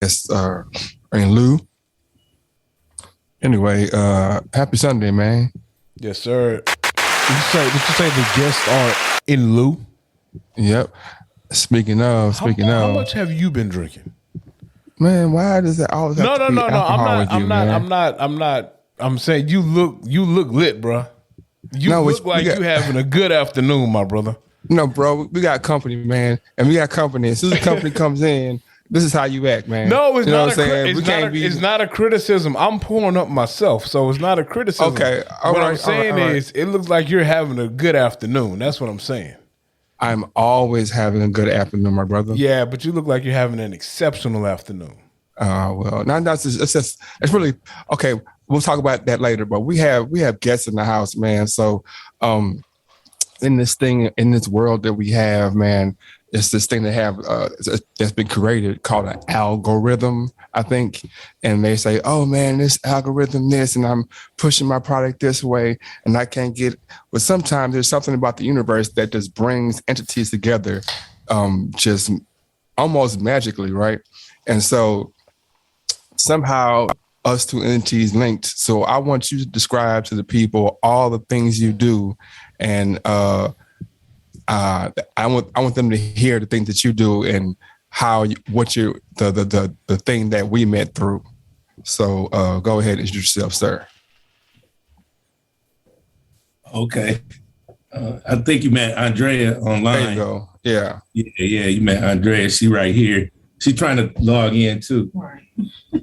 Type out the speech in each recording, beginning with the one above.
guests in Lou. Anyway, happy Sunday, man. Yes, sir. Did you say the guests are in lieu? Yep. Speaking of, How much have you been drinking? man, why does it always have No, to no, be no, no. alcohol with you, man? I'm not. I'm saying you look lit, bro. You No, look like you having a good afternoon, my brother. no, bro. We got company, man, and we got company. As soon as the company comes in, this is how you act, man. No, it's you know not what I'm saying? it's not a criticism. I'm pouring up myself, so it's not a criticism. Okay, what I'm saying is, it looks like you're having a good afternoon. That's what I'm saying. I'm always having a good afternoon, my brother. Yeah, but you look like you're having an exceptional afternoon. Well, not that's just it's really okay. We'll talk about that later. But we have guests in the house, man. So, in this world that we have, man, it's this thing that's been created called an algorithm, I think. And they say, oh man, this algorithm this, and I'm pushing my product this way, and I can't get. But sometimes there's something about the universe that just brings entities together, just almost magically, right? And so somehow us two entities linked. So I want you to describe to the people all the things you do, and I want them to hear the things that you do and the thing that we met through. So go ahead and introduce yourself, sir. Okay. I think you met Andrea online. There you go. Yeah. Yeah, you met Andrea. She right here. She's trying to log in too.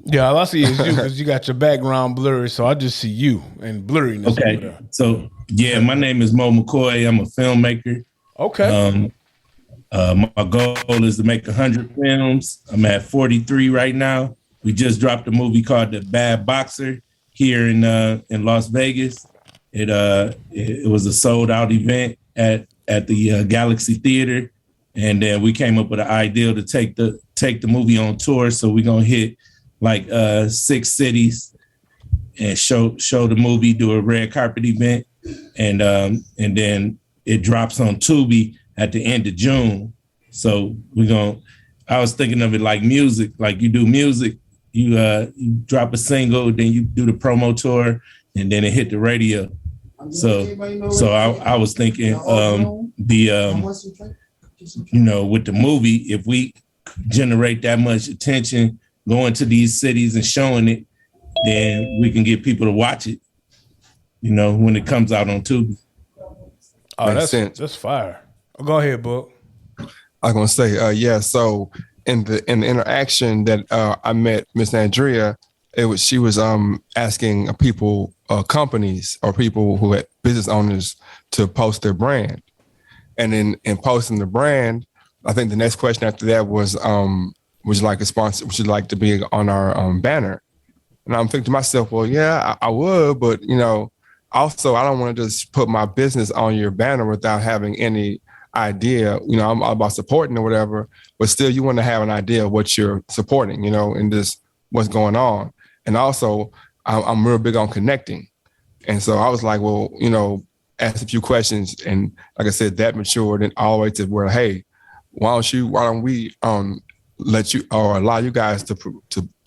Yeah, all I see is you because you got your background blurry, so I just see you and blurriness. Okay. So yeah, my name is Mo McCoy. I'm a filmmaker. Okay. My goal is to make 100 films. I'm at 43 right now. We just dropped a movie called The Bad Boxer here in Las Vegas. It was a sold out event at the Galaxy Theater, and then we came up with an idea to take the movie on tour. So we're gonna hit like 6 cities and show the movie, do a red carpet event, and then it drops on Tubi at the end of June. So I was thinking of it like music, like you do music, you drop a single, then you do the promo tour, and then it hit the radio. So I was thinking with the movie, if we generate that much attention going to these cities and showing it, then we can get people to watch it, when it comes out on Tubi. Oh, that's fire. Oh, go ahead, Book. I was gonna say, yeah. So in the interaction that I met Miss Andrea, she was asking people, companies or people who had business owners to post their brand, and in posting the brand, I think the next question after that was, would you like a sponsor? Would you like to be on our banner? And I'm thinking to myself, well, yeah, I would, but also I don't want to just put my business on your banner without having any idea. I'm all about supporting or whatever, but still you want to have an idea of what you're supporting, and just what's going on. And also I'm real big on connecting. And so I was like, well, ask a few questions. And like I said, that matured and all the way to where, hey, why don't we let you or allow you guys to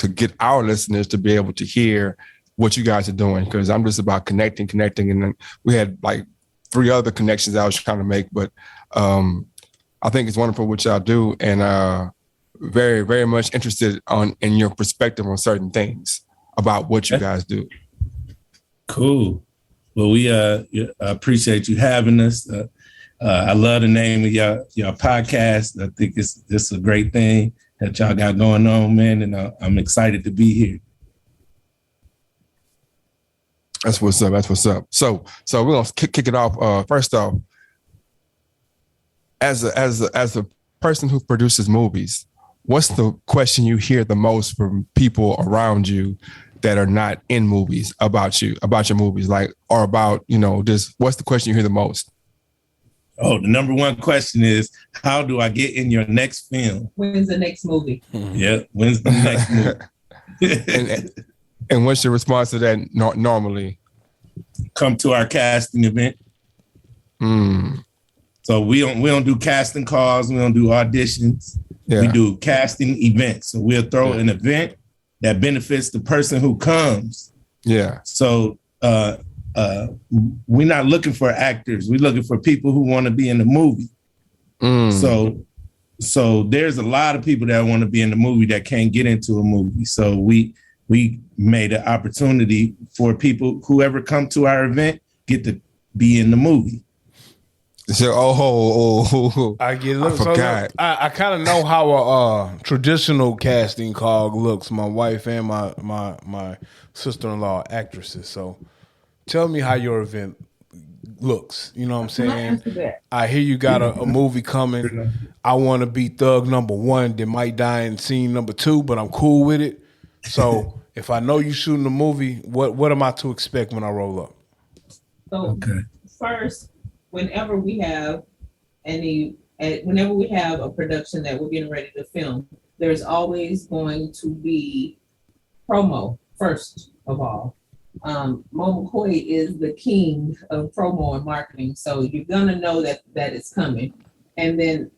get our listeners to be able to hear what you guys are doing, because I'm just about connecting. And then we had like 3 other connections I was trying to make, but I think it's wonderful what y'all do, and very, very much interested in your perspective on certain things about what you guys do. Cool. Well, we appreciate you having us. I love the name of your podcast. I think it's a great thing that y'all got going on, man, and I'm excited to be here. That's what's up. So we're gonna kick it off. First off, as a person who produces movies, what's the question you hear the most from people around you that are not in movies about your movies, like, or about just what's the question you hear the most? Oh, the number one question is, how do I get in your next film? When's the next movie? Yeah, when's the next movie? And what's your response to that normally? Come to our casting event. Mm. So we don't do casting calls. We don't do auditions. Yeah. We do casting events. So we'll throw an event that benefits the person who comes. Yeah. So we're not looking for actors. We're looking for people who want to be in the movie. So there's a lot of people that want to be in the movie that can't get into a movie. So we made an opportunity for people, whoever come to our event, get to be in the movie. So, I get it. I forgot. I kind of know how a traditional casting call looks. My wife and my sister-in-law are actresses. So tell me how your event looks. You know what I'm saying? I hear you got a movie coming. I want to be thug number 1 that might die in scene number 2, but I'm cool with it. So if I know you shooting a movie, what am I to expect when I roll up? So first, whenever we have a production that we're getting ready to film, there's always going to be promo first of all. Mo McCoy is the king of promo and marketing, so you're gonna know that it's coming. And then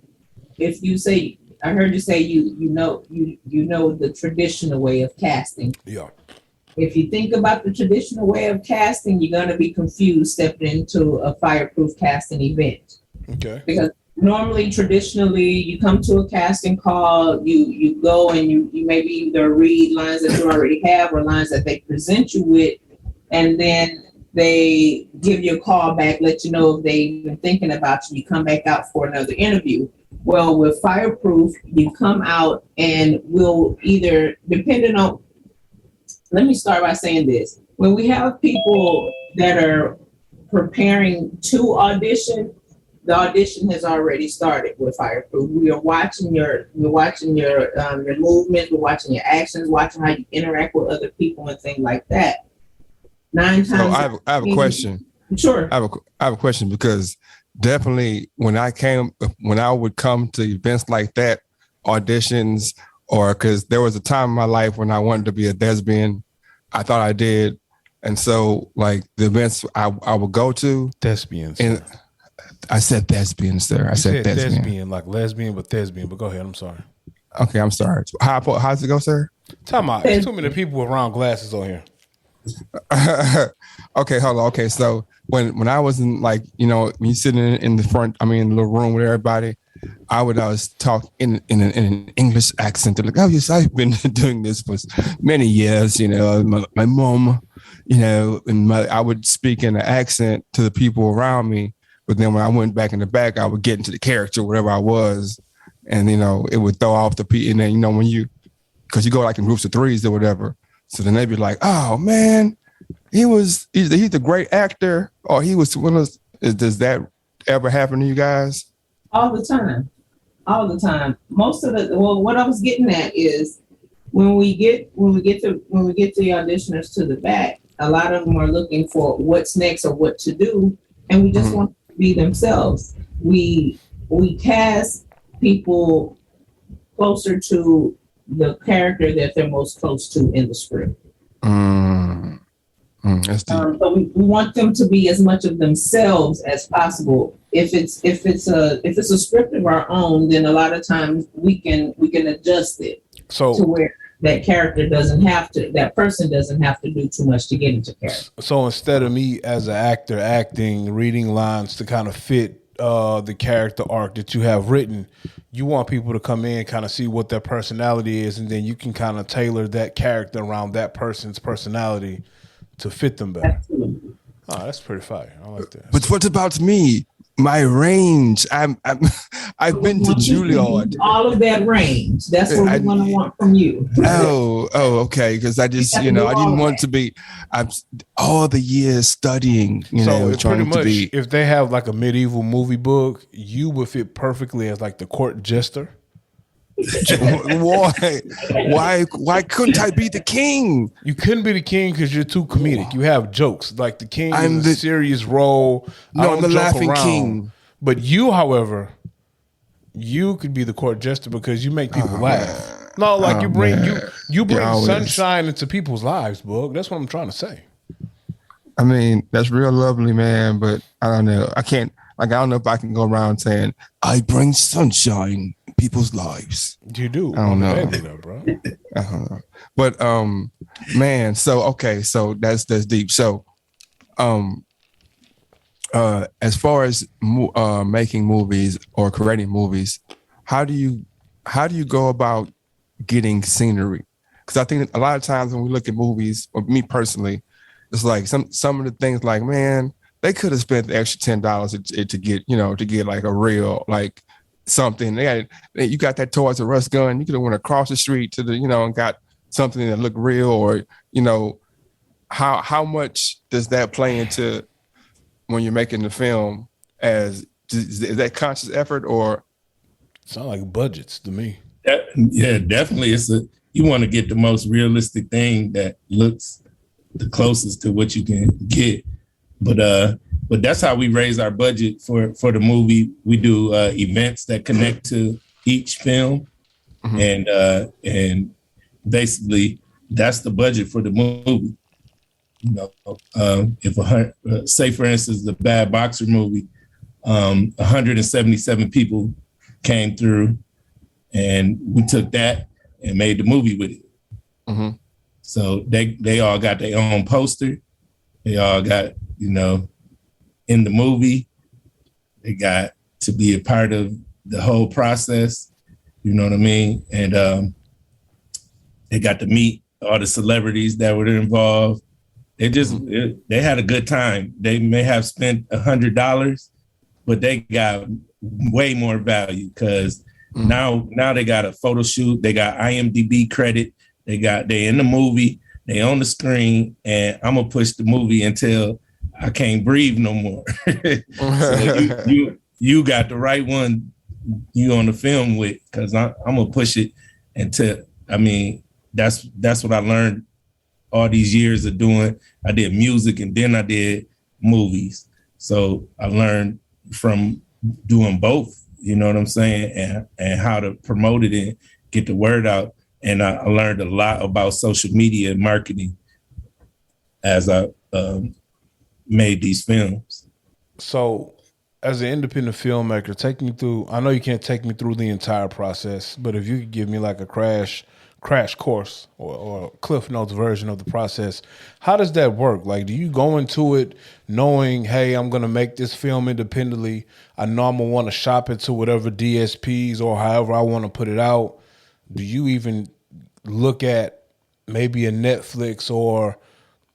if you say, I heard you say you know the traditional way of casting. Yeah. If you think about the traditional way of casting, you're going to be confused stepping into a fireproof casting event. Okay. Because normally, traditionally, you come to a casting call, you go and you maybe either read lines that you already have or lines that they present you with, and then they give you a call back, let you know if they've been thinking about you. You come back out for another interview. Well, with Fireproof, you come out and we'll either, depending on, let me start by saying this. When we have people that are preparing to audition, the audition has already started with Fireproof. We are watching your movements, we're watching your actions, watching how you interact with other people and things like that. 9 times. So I have a question. Sure. I have a question because definitely when I would come to events like that, auditions, or because there was a time in my life when I wanted to be a thespian. I thought I did. And so like the events I would go to. Thespians. And I said thespian, sir. I said thespian, like lesbian, but thespian. But go ahead. I'm sorry. Okay, I'm sorry. How's it go, sir? Talking about, there's too many people with round glasses on here. Okay, hold on. Okay, so when I was in, like, you know, when you sitting in the front, I mean, in the little room with everybody, I would always talk in an English accent. They're like, oh yes, I've been doing this for many years. You know, my mom, you know, and I would speak in an accent to the people around me. But then when I went back in the back, I would get into the character, whatever I was, and you know, it would throw off the people. And then, you know, because you go like in groups of 3s or whatever, so then they'd be like, oh man, he's a great actor, or he was one of those. Does that ever happen to you guys? All the time. Most of what I was getting at is when we get the auditioners to the back, a lot of them are looking for what's next or what to do, and we just want to be themselves. We cast people closer to the character that they're most close to in the script. So we want them to be as much of themselves as possible. If it's a script of our own, then a lot of times we can adjust it to where that person doesn't have to do too much to get into character. So instead of me as an actor acting, reading lines to kind of fit the character arc that you have written, you want people to come in, kind of see what their personality is, and then you can kind of tailor that character around that person's personality to fit them better. Absolutely. Oh, that's pretty fire. I like that. But what about me? My range. I've been to Juilliard. All of that range. That's what we're going to want from you. Oh, okay. Because I just, I didn't want to be. I'm all the years studying. Trying to be. If they have like a medieval movie book, you would fit perfectly as like the court jester. Why couldn't I be the king? You couldn't be the king because you're too comedic. You have jokes. Like the king is a serious role. No, I'm the laughing king. But you, however, you could be the court jester because you make people laugh. No, like you bring sunshine into people's lives, Boog. That's what I'm trying to say. I mean, that's real lovely, man. But I don't know. I can't Like, I don't know if I can go around saying, I bring sunshine in people's lives. You do. I don't know. Though, bro. I don't know. But man, so okay, so that's deep. So as far as making movies or creating movies, how do you go about getting scenery? Because I think a lot of times when we look at movies, or me personally, it's like some of the things like, man, they could have spent the extra $10 to get, to get like a real, like something. You got that Toys R Us gun. You could have went across the street to the, and got something that looked real, or, how much does that play into when you're making the film? Is that conscious effort, or? Sound like budgets to me. Yeah, definitely. You want to get the most realistic thing that looks the closest to what you can get. But that's how we raise our budget for the movie. We do events that connect to each film, and basically that's the budget for the movie. If say for instance the Bad Boxer movie, 177 people came through, and we took that and made the movie with it. Mm-hmm. So they all got their own poster. They all got, in the movie, they got to be a part of the whole process. You know what I mean? And they got to meet all the celebrities that were involved. They had a good time. They may have spent $100, but they got way more value because now they got a photo shoot. They got IMDb credit. They in the movie. They on the screen, and I'm gonna push the movie until I can't breathe no more. So you got the right one you on the film with, because I'm gonna push it until, that's what I learned all these years of doing. I did music and then I did movies. So I learned from doing both, you know what I'm saying? And how to promote it and get the word out. And I learned a lot about social media and marketing as I made these films. So as an independent filmmaker, take me through, I know you can't take me through the entire process, but if you could give me like a crash course or Cliff Notes version of the process, how does that work? Like, do you go into it knowing, hey, I'm going to make this film independently. I know I'm going to want to shop it to whatever DSPs or however I want to put it out. Do you even look at maybe a Netflix or,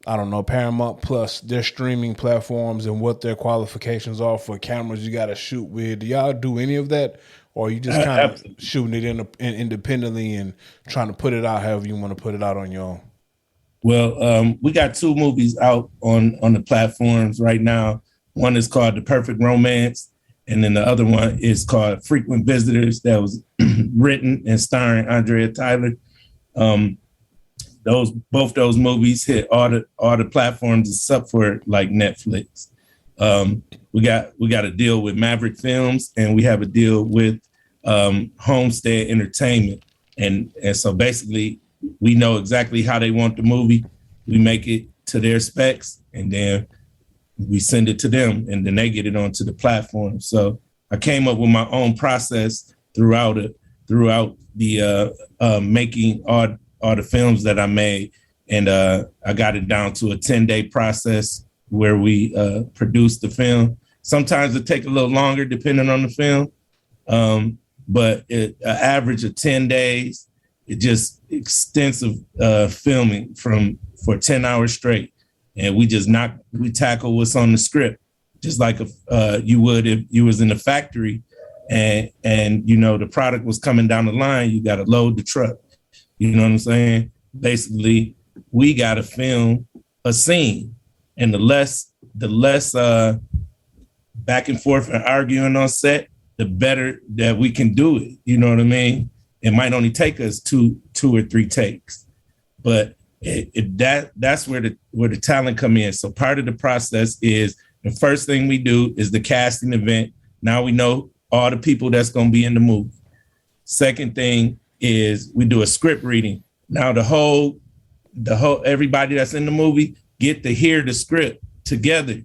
I don't know, Paramount Plus, their streaming platforms and what their qualifications are for cameras you got to shoot with? Do y'all do any of that? Or are you just kind of shooting it independently and trying to put it out however you want to put it out on your own? Well, we got 2 movies out on the platforms right now. One is called The Perfect Romance, and then the other one is called Frequent Visitors, that was written and starring Andrea Tyler. Both those movies hit all the platforms except for like Netflix. We got a deal with Maverick Films, and we have a deal with Homestead Entertainment, and so basically we know exactly how they want the movie. We make it to their specs, and then we send it to them, and then they get it onto the platform. So I came up with my own process throughout the making all the films that I made, and I got it down to a 10-day process where we produce the film. Sometimes it take a little longer depending on the film, but an average of 10 days. It just extensive filming for 10 hours straight, and we tackle what's on the script, just like you would if you was in a factory, and the product was coming down the line. You got to load the truck. You know what I'm saying? Basically, we got to film a scene, and the less back and forth and arguing on set, the better that we can do it. You know what I mean? It might only take us two or 3 takes, but that's where the talent come in. So part of the process is the first thing we do is the casting event. Now we know all the people that's going to be in the movie. Second thing is we do a script reading. Now the whole everybody that's in the movie get to hear the script together.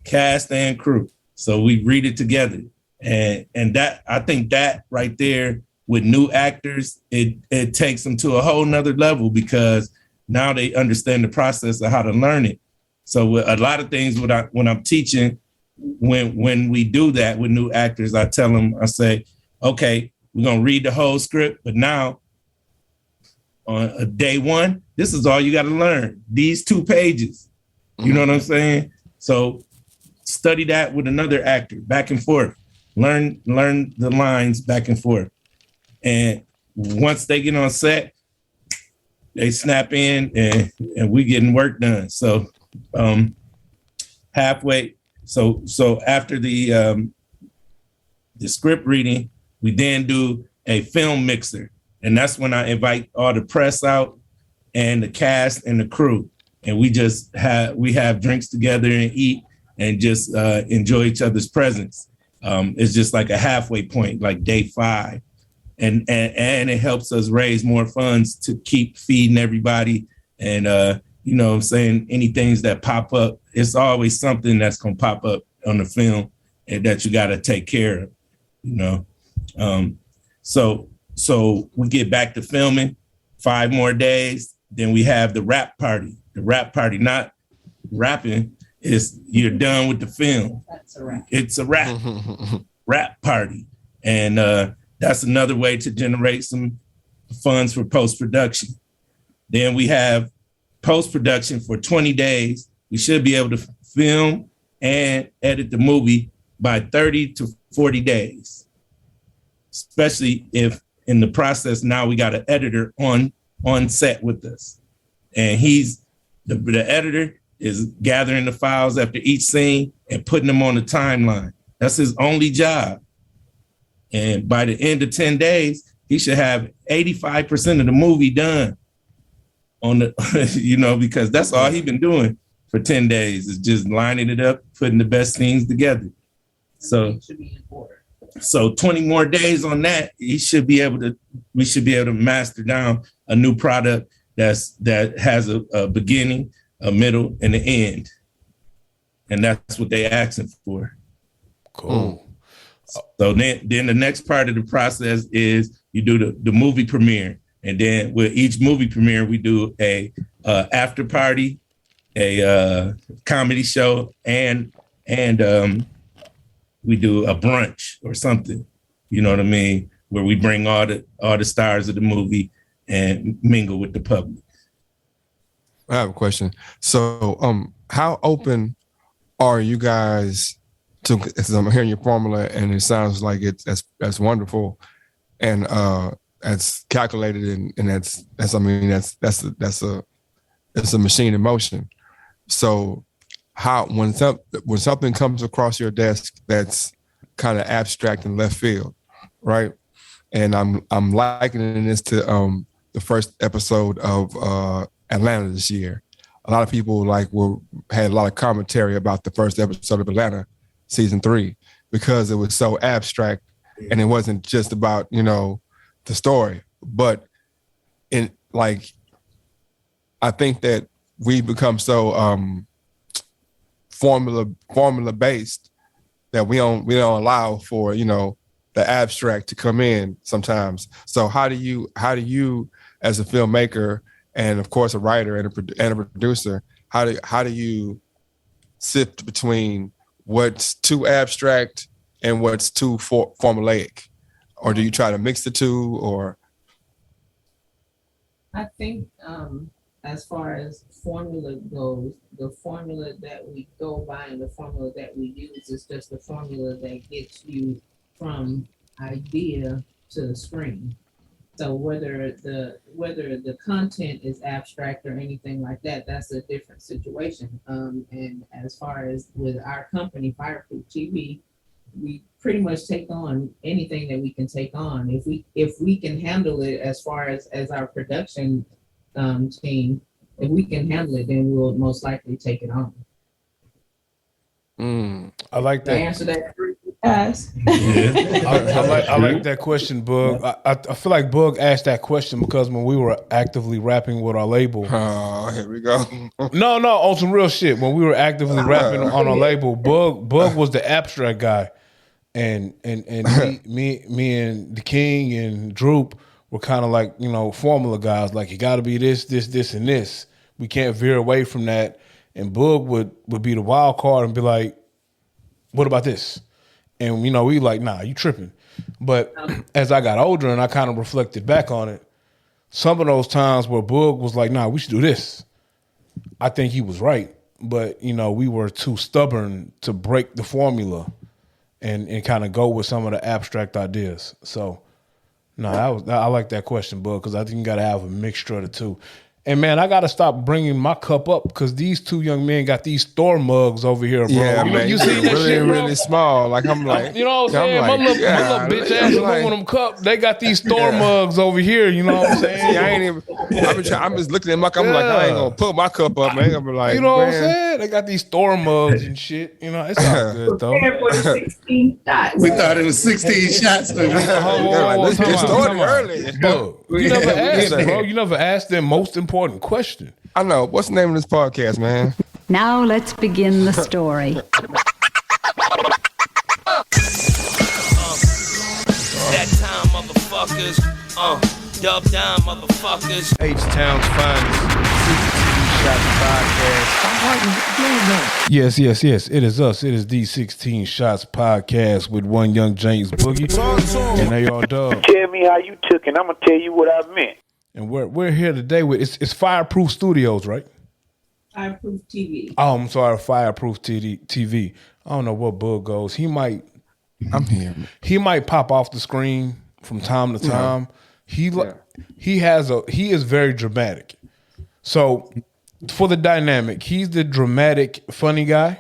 Cast and crew. So we read it together. And that, I think that right there with new actors, it takes them to a whole nother level because now they understand the process of how to learn it. So a lot of things when I'm teaching, when we do that with new actors, I tell them, I say, okay, we're going to read the whole script, but now on day one, this is all you got to learn. These 2 pages, you know what I'm saying? So study that with another actor back and forth, learn the lines back and forth. And once they get on set, they snap in and we getting work done. So halfway. So after the script reading, we then do a film mixer. And that's when I invite all the press out and the cast and the crew. And we have drinks together and eat and just enjoy each other's presence. It's just like a halfway point, like day 5. And it helps us raise more funds to keep feeding everybody. And, you know what I'm saying, any things that pop up, it's always something that's going to pop up on the film and that you got to take care of, you know. So we get back to filming, 5 more days. Then we have the wrap party. The wrap party, not rapping, is you're done with the film. That's a wrap. It's a wrap, wrap party. And that's another way to generate some funds for post-production. Then we have post-production for 20 days. We should be able to film and edit the movie by 30 to 40 days, especially if in the process now we got an editor on set with us. And he's, the editor is gathering the files after each scene and putting them on the timeline. That's his only job. And by the end of 10 days, he should have 85% of the movie done on the, you know, because that's all he's been doing for 10 days is just lining it up, putting the best scenes together. So It should be in order. So 20 more days on that, we should be able to master down a new product that has a beginning, a middle, and an end. And that's what they're asking for. Cool. So then the next part of the process is you do the movie premiere. And then with each movie premiere, we do a after party, a comedy show, and we do a brunch or something, you know what I mean, where we bring all the stars of the movie and mingle with the public. I have a question. So, how open are you guys to? Because I'm hearing your formula, and it sounds like that's wonderful, and that's calculated, and that's a machine in motion. So, when something comes across your desk that's kind of abstract and left field, right? And I'm likening this to the first episode of Atlanta this year. A lot of people had a lot of commentary about the first episode of Atlanta season 3 because it was so abstract and it wasn't just about, you know, the story, but I think that we become so formula based that we don't allow for, you know, the abstract to come in sometimes. So how do you as a filmmaker and of course a writer and a producer, how do you sift between what's too abstract and what's too formulaic, or do you try to mix the two? Or I think as far as formula goes, the formula that we go by and the formula that we use is just the formula that gets you from idea to the screen. So whether the content is abstract or anything like that, that's a different situation. And as far as with our company, Fireproof TV, we pretty much take on anything that we can take on. If we can handle it as far as our production team, if we can handle it, then we'll most likely take it on. I like Did I that. answer that? Guys. I like that question, Bug. I feel like Bug asked that question because when we were actively rapping with our label. Oh, here we go. No, on some real shit. When we were actively rapping on our label, Bug was the abstract guy, and me and the King and Droop were kind of like, you know, formula guys. Like, you got to be this, and this. We can't veer away from that. And Bug would be the wild card and be like, "What about this?" And, you know, we like, "Nah, you tripping." But as I got older and I kind of reflected back on it, some of those times where Bug was like, "Nah, we should do this," I think he was right. But, you know, we were too stubborn to break the formula and kind of go with some of the abstract ideas. So, no, I like that question, Bug, because I think you got to have a mixture of the two. And, man, I got to stop bringing my cup up because these two young men got these store mugs over here, bro. Yeah, you man. You see that really, shit, bro? really small. Like, I'm like, You know what I'm saying? like, my little bitch ass aluminum cup, they got these store mugs over here, you know what I'm saying? See, I ain't even. I'm just looking at my cup. I'm like, I ain't gonna put my cup up, man. I'm like, you know what I'm man. saying? They got these store mugs and shit. You know, it's all good though. Prepare for the 16 shots. We thought it was 16 shots. Let's get started early. Bro, you never asked, bro. You never asked the most important question. I know. What's the name of this podcast, man? Now let's begin the story. That time, motherfuckers. Dub down, motherfuckers. H-Town's finest 16 Shots Podcast. Yes. It is us. It is the 16 Shots Podcast with one young James Boogie and AR Dub. Tell me how you took it. I'm gonna tell you what I meant. And we're here today with it's Fireproof Studios, right? Fireproof TV. Oh, I'm sorry, Fireproof TV. I don't know what Bug goes. He might. I'm here. He might pop off the screen from time to time. He is very dramatic. So for the dynamic, he's the dramatic, funny guy.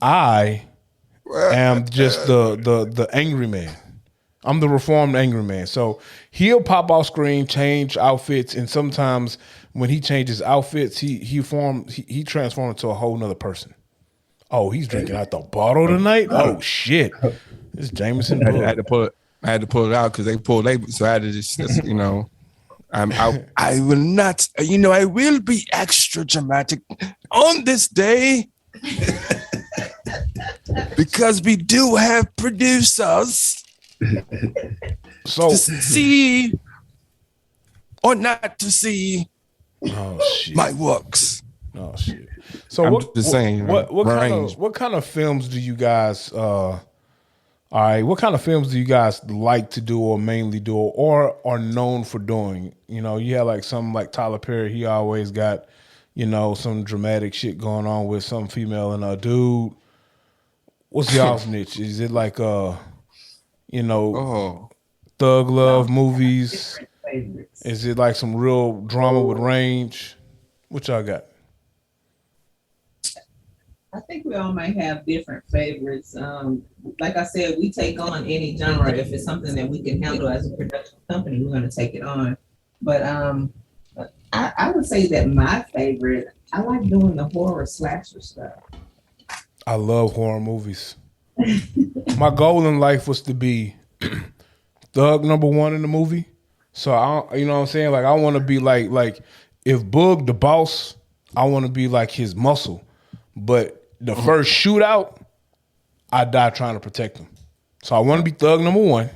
I am just the angry man. I'm the reformed angry man. So he'll pop off screen, change outfits, and sometimes when he changes outfits, he transforms into a whole nother person. Oh, he's drinking out the bottle tonight? Oh shit. It's Jameson. I had to pull it out because they pulled labels, so I had to just you know, I will not, you know, I will be extra dramatic on this day because we do have producers. So to see or not to see my works. Oh shit! So I'm what? just saying. What kind of films do you guys? All right, what kind of films do you guys like to do, or mainly do, or are known for doing? You know, you have like something like Tyler Perry. He always got, you know, some dramatic shit going on with some female and a dude. What's y'all's niche? Is it like you know, thug love movies? Is it like some real drama with range? What y'all got? I think we all might have different favorites. Like I said, we take on any genre. If it's something that we can handle as a production company, we're going to take it on. But I would say that my favorite, I like doing the horror slasher stuff. I love horror movies. My goal in life was to be thug number one in the movie. So you know what I'm saying? Like, I want to be like if Boog the boss, I want to be like his muscle. But the first shootout, I die trying to protect him. So I want to be thug number one.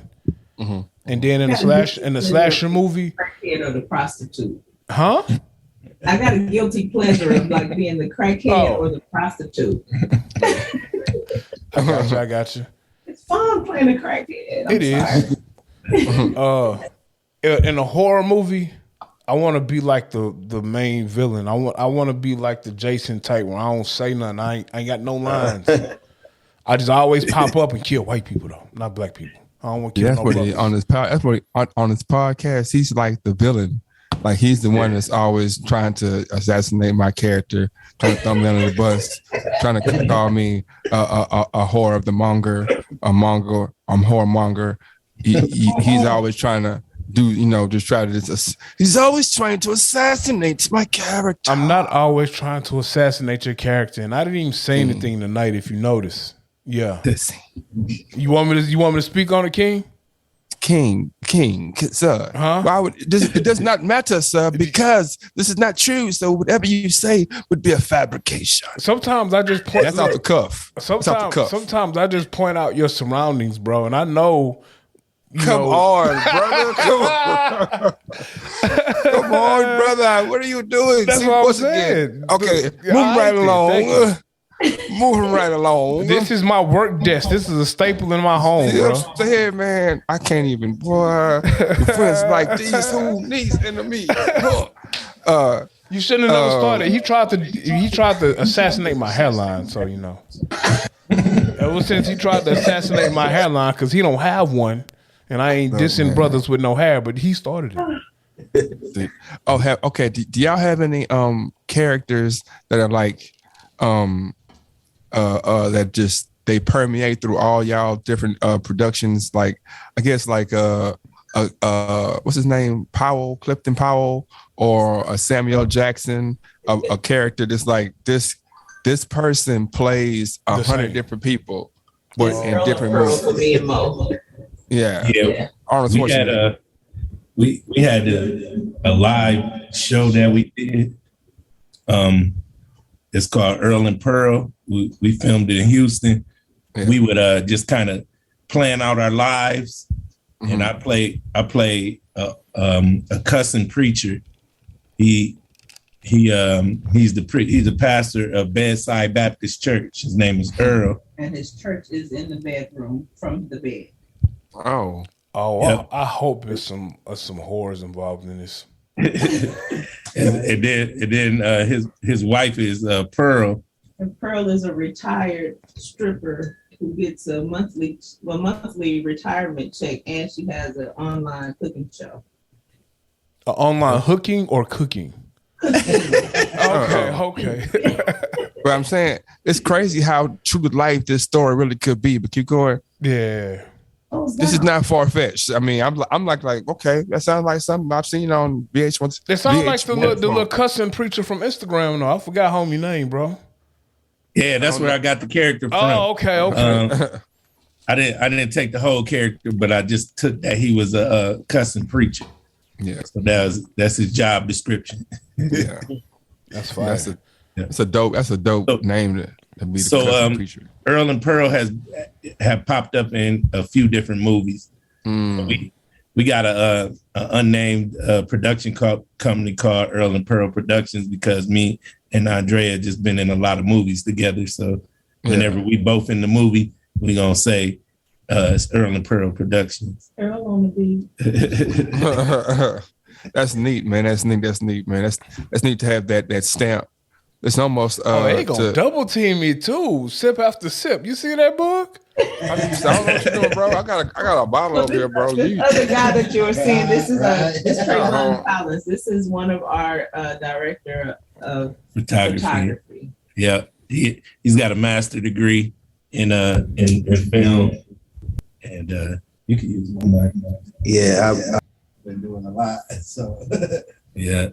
And then in the slasher movie, crackhead or the prostitute. Huh? I got a guilty pleasure of like being the crackhead or the prostitute. I got you. It's fun playing a crackhead. It is. In a horror movie, I want to be like the main villain. I want to be like the Jason type where I don't say nothing. I ain't got no lines. I just always pop up and kill white people though, not black people. I don't want to kill That's no what he, on his on his podcast. He's like the villain. Like he's the one that's always trying to assassinate my character, trying to throw me under the bus, trying to call me a whore of the monger, horror monger. He's always trying to do, you know, just try to. He's always trying to assassinate my character. I'm not always trying to assassinate your character, and I didn't even say anything tonight. If you notice, Yeah. the scene. You want me to speak on it, King? King, sir. Huh? Why would it does not matter, sir, because this is not true. So whatever you say would be a fabrication. Sometimes I just point. That's off the cuff. That's off the cuff. Sometimes I just point out your surroundings, bro, and I know. Come on, brother. Come on. Come on, brother. What are you doing? That's what I'm saying. Okay, Yeah, moving right thank you. along. Moving right along. This is my work desk. This is a staple in my home, bro. Hey, man, I can't even, boy. Your friends like these, who needs enemy? You shouldn't have never started. He tried to assassinate my hairline, so you know. Ever since he tried to assassinate my hairline, because he don't have one, and I ain't dissing brothers with no hair, but he started it. Okay. Do y'all have any characters that are like that just they permeate through all y'all different productions? Like I guess like what's his name, Clifton Powell, or a Samuel Jackson, a character that's like this person plays 100 different people, but in different movies. For me and Mo. Yeah. Arnold We Schwarzenegger. had a live show that we did. It's called Earl and Pearl. We filmed it in Houston. Yeah. We would just kind of plan out our lives, Mm-hmm. and I play a cussing preacher. He's the pastor of Bedside Baptist Church. His name is Earl. And his church is in the bedroom from the bed. Oh. Oh, I hope there's some whores involved in this. and then his wife is Pearl. And Pearl is a retired stripper who gets a monthly retirement check, and she has an online cooking show. Online hooking or cooking? Okay. But I'm saying it's crazy how true to life this story really could be. But keep going. Yeah. This is not far fetched. I mean, I'm like okay, that sounds like something I've seen on VH1. It sounds like the little cussing preacher from Instagram. No, I forgot homie name, bro. Yeah, that's where I got the character from. Oh, okay. I didn't take the whole character, but I just took that he was a cussing preacher. Yeah, so that's his job description. Yeah, that's fine. That's a dope name to be the cussing preacher. Earl and Pearl have popped up in a few different movies. We got a unnamed production company called Earl and Pearl Productions because me and Andrea just been in a lot of movies together. So whenever we both in the movie, we gonna say it's Earl and Pearl Productions. Earl on the beat. That's neat, man. That's neat, man. That's neat to have that stamp. It's almost they gonna double team me too. Sip after sip. You see that book? I don't know what you're doing, bro. I got a bottle over here, bro. This other guy that you're seeing, this is Trayvon Collins. This is one of our director of photography. Yeah, he's got a master degree in film, and you can use my mic. Yeah, I've been doing a lot, so yeah.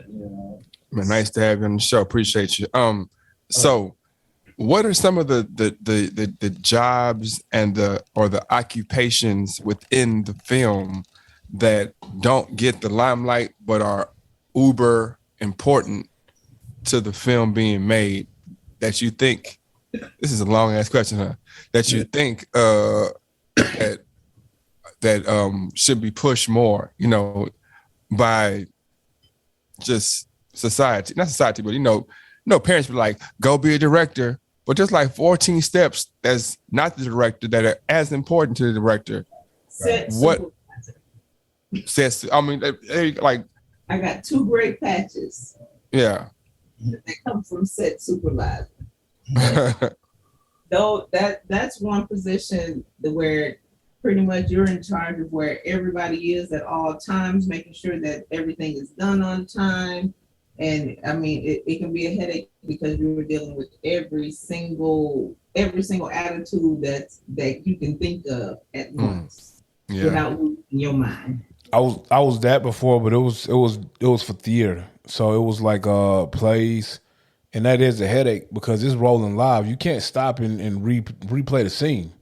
Man, nice to have you on the show. Appreciate you. So what are some of the jobs and the occupations within the film that don't get the limelight but are uber important to the film being made that you think, this is a long ass question, huh? That you think that should be pushed more, by just society, not society, but parents be like, go be a director, but there's like 14 steps that's not the director that are as important to the director. What says? I mean, they like. I got 2 great patches. Yeah. That come from set supervisor. Though that's one position where pretty much you're in charge of where everybody is at all times, making sure that everything is done on time. And I mean, it can be a headache because you're dealing with every single attitude that you can think of at once without losing your mind. I was that before, but it was for theater. So it was like plays, And that is a headache because it's rolling live. You can't stop and replay the scene.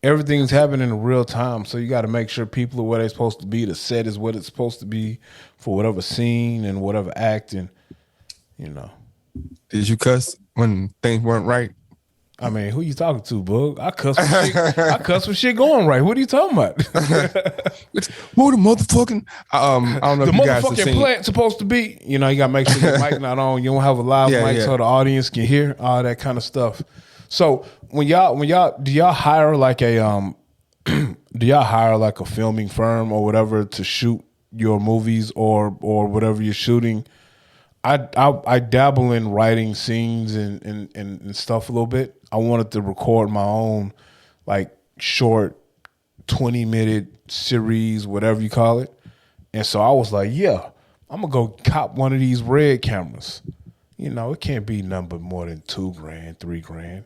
Everything's happening in real time, so you got to make sure people are where they're supposed to be. The set is what it's supposed to be for whatever scene and whatever act, and you know. Did you cuss when things weren't right? I mean, who you talking to, bug? I cuss when shit, I cuss when shit going right. What are you talking about? Who the motherfucking I don't know The if you guys have motherfucking seen. plant supposed to be. You know, you got to make sure your mic not on. You don't have a live Yeah, mic yeah. so the audience can hear all that kind of stuff. So when y'all do y'all hire like a do y'all hire like a filming firm or whatever to shoot your movies or whatever you're shooting? I dabble in writing scenes and stuff a little bit. I wanted to record my own like short 20-minute series, whatever you call it. And so I was like, yeah, I'm gonna go cop one of these Red cameras. You know, it can't be nothing but more than $2,000, $3,000.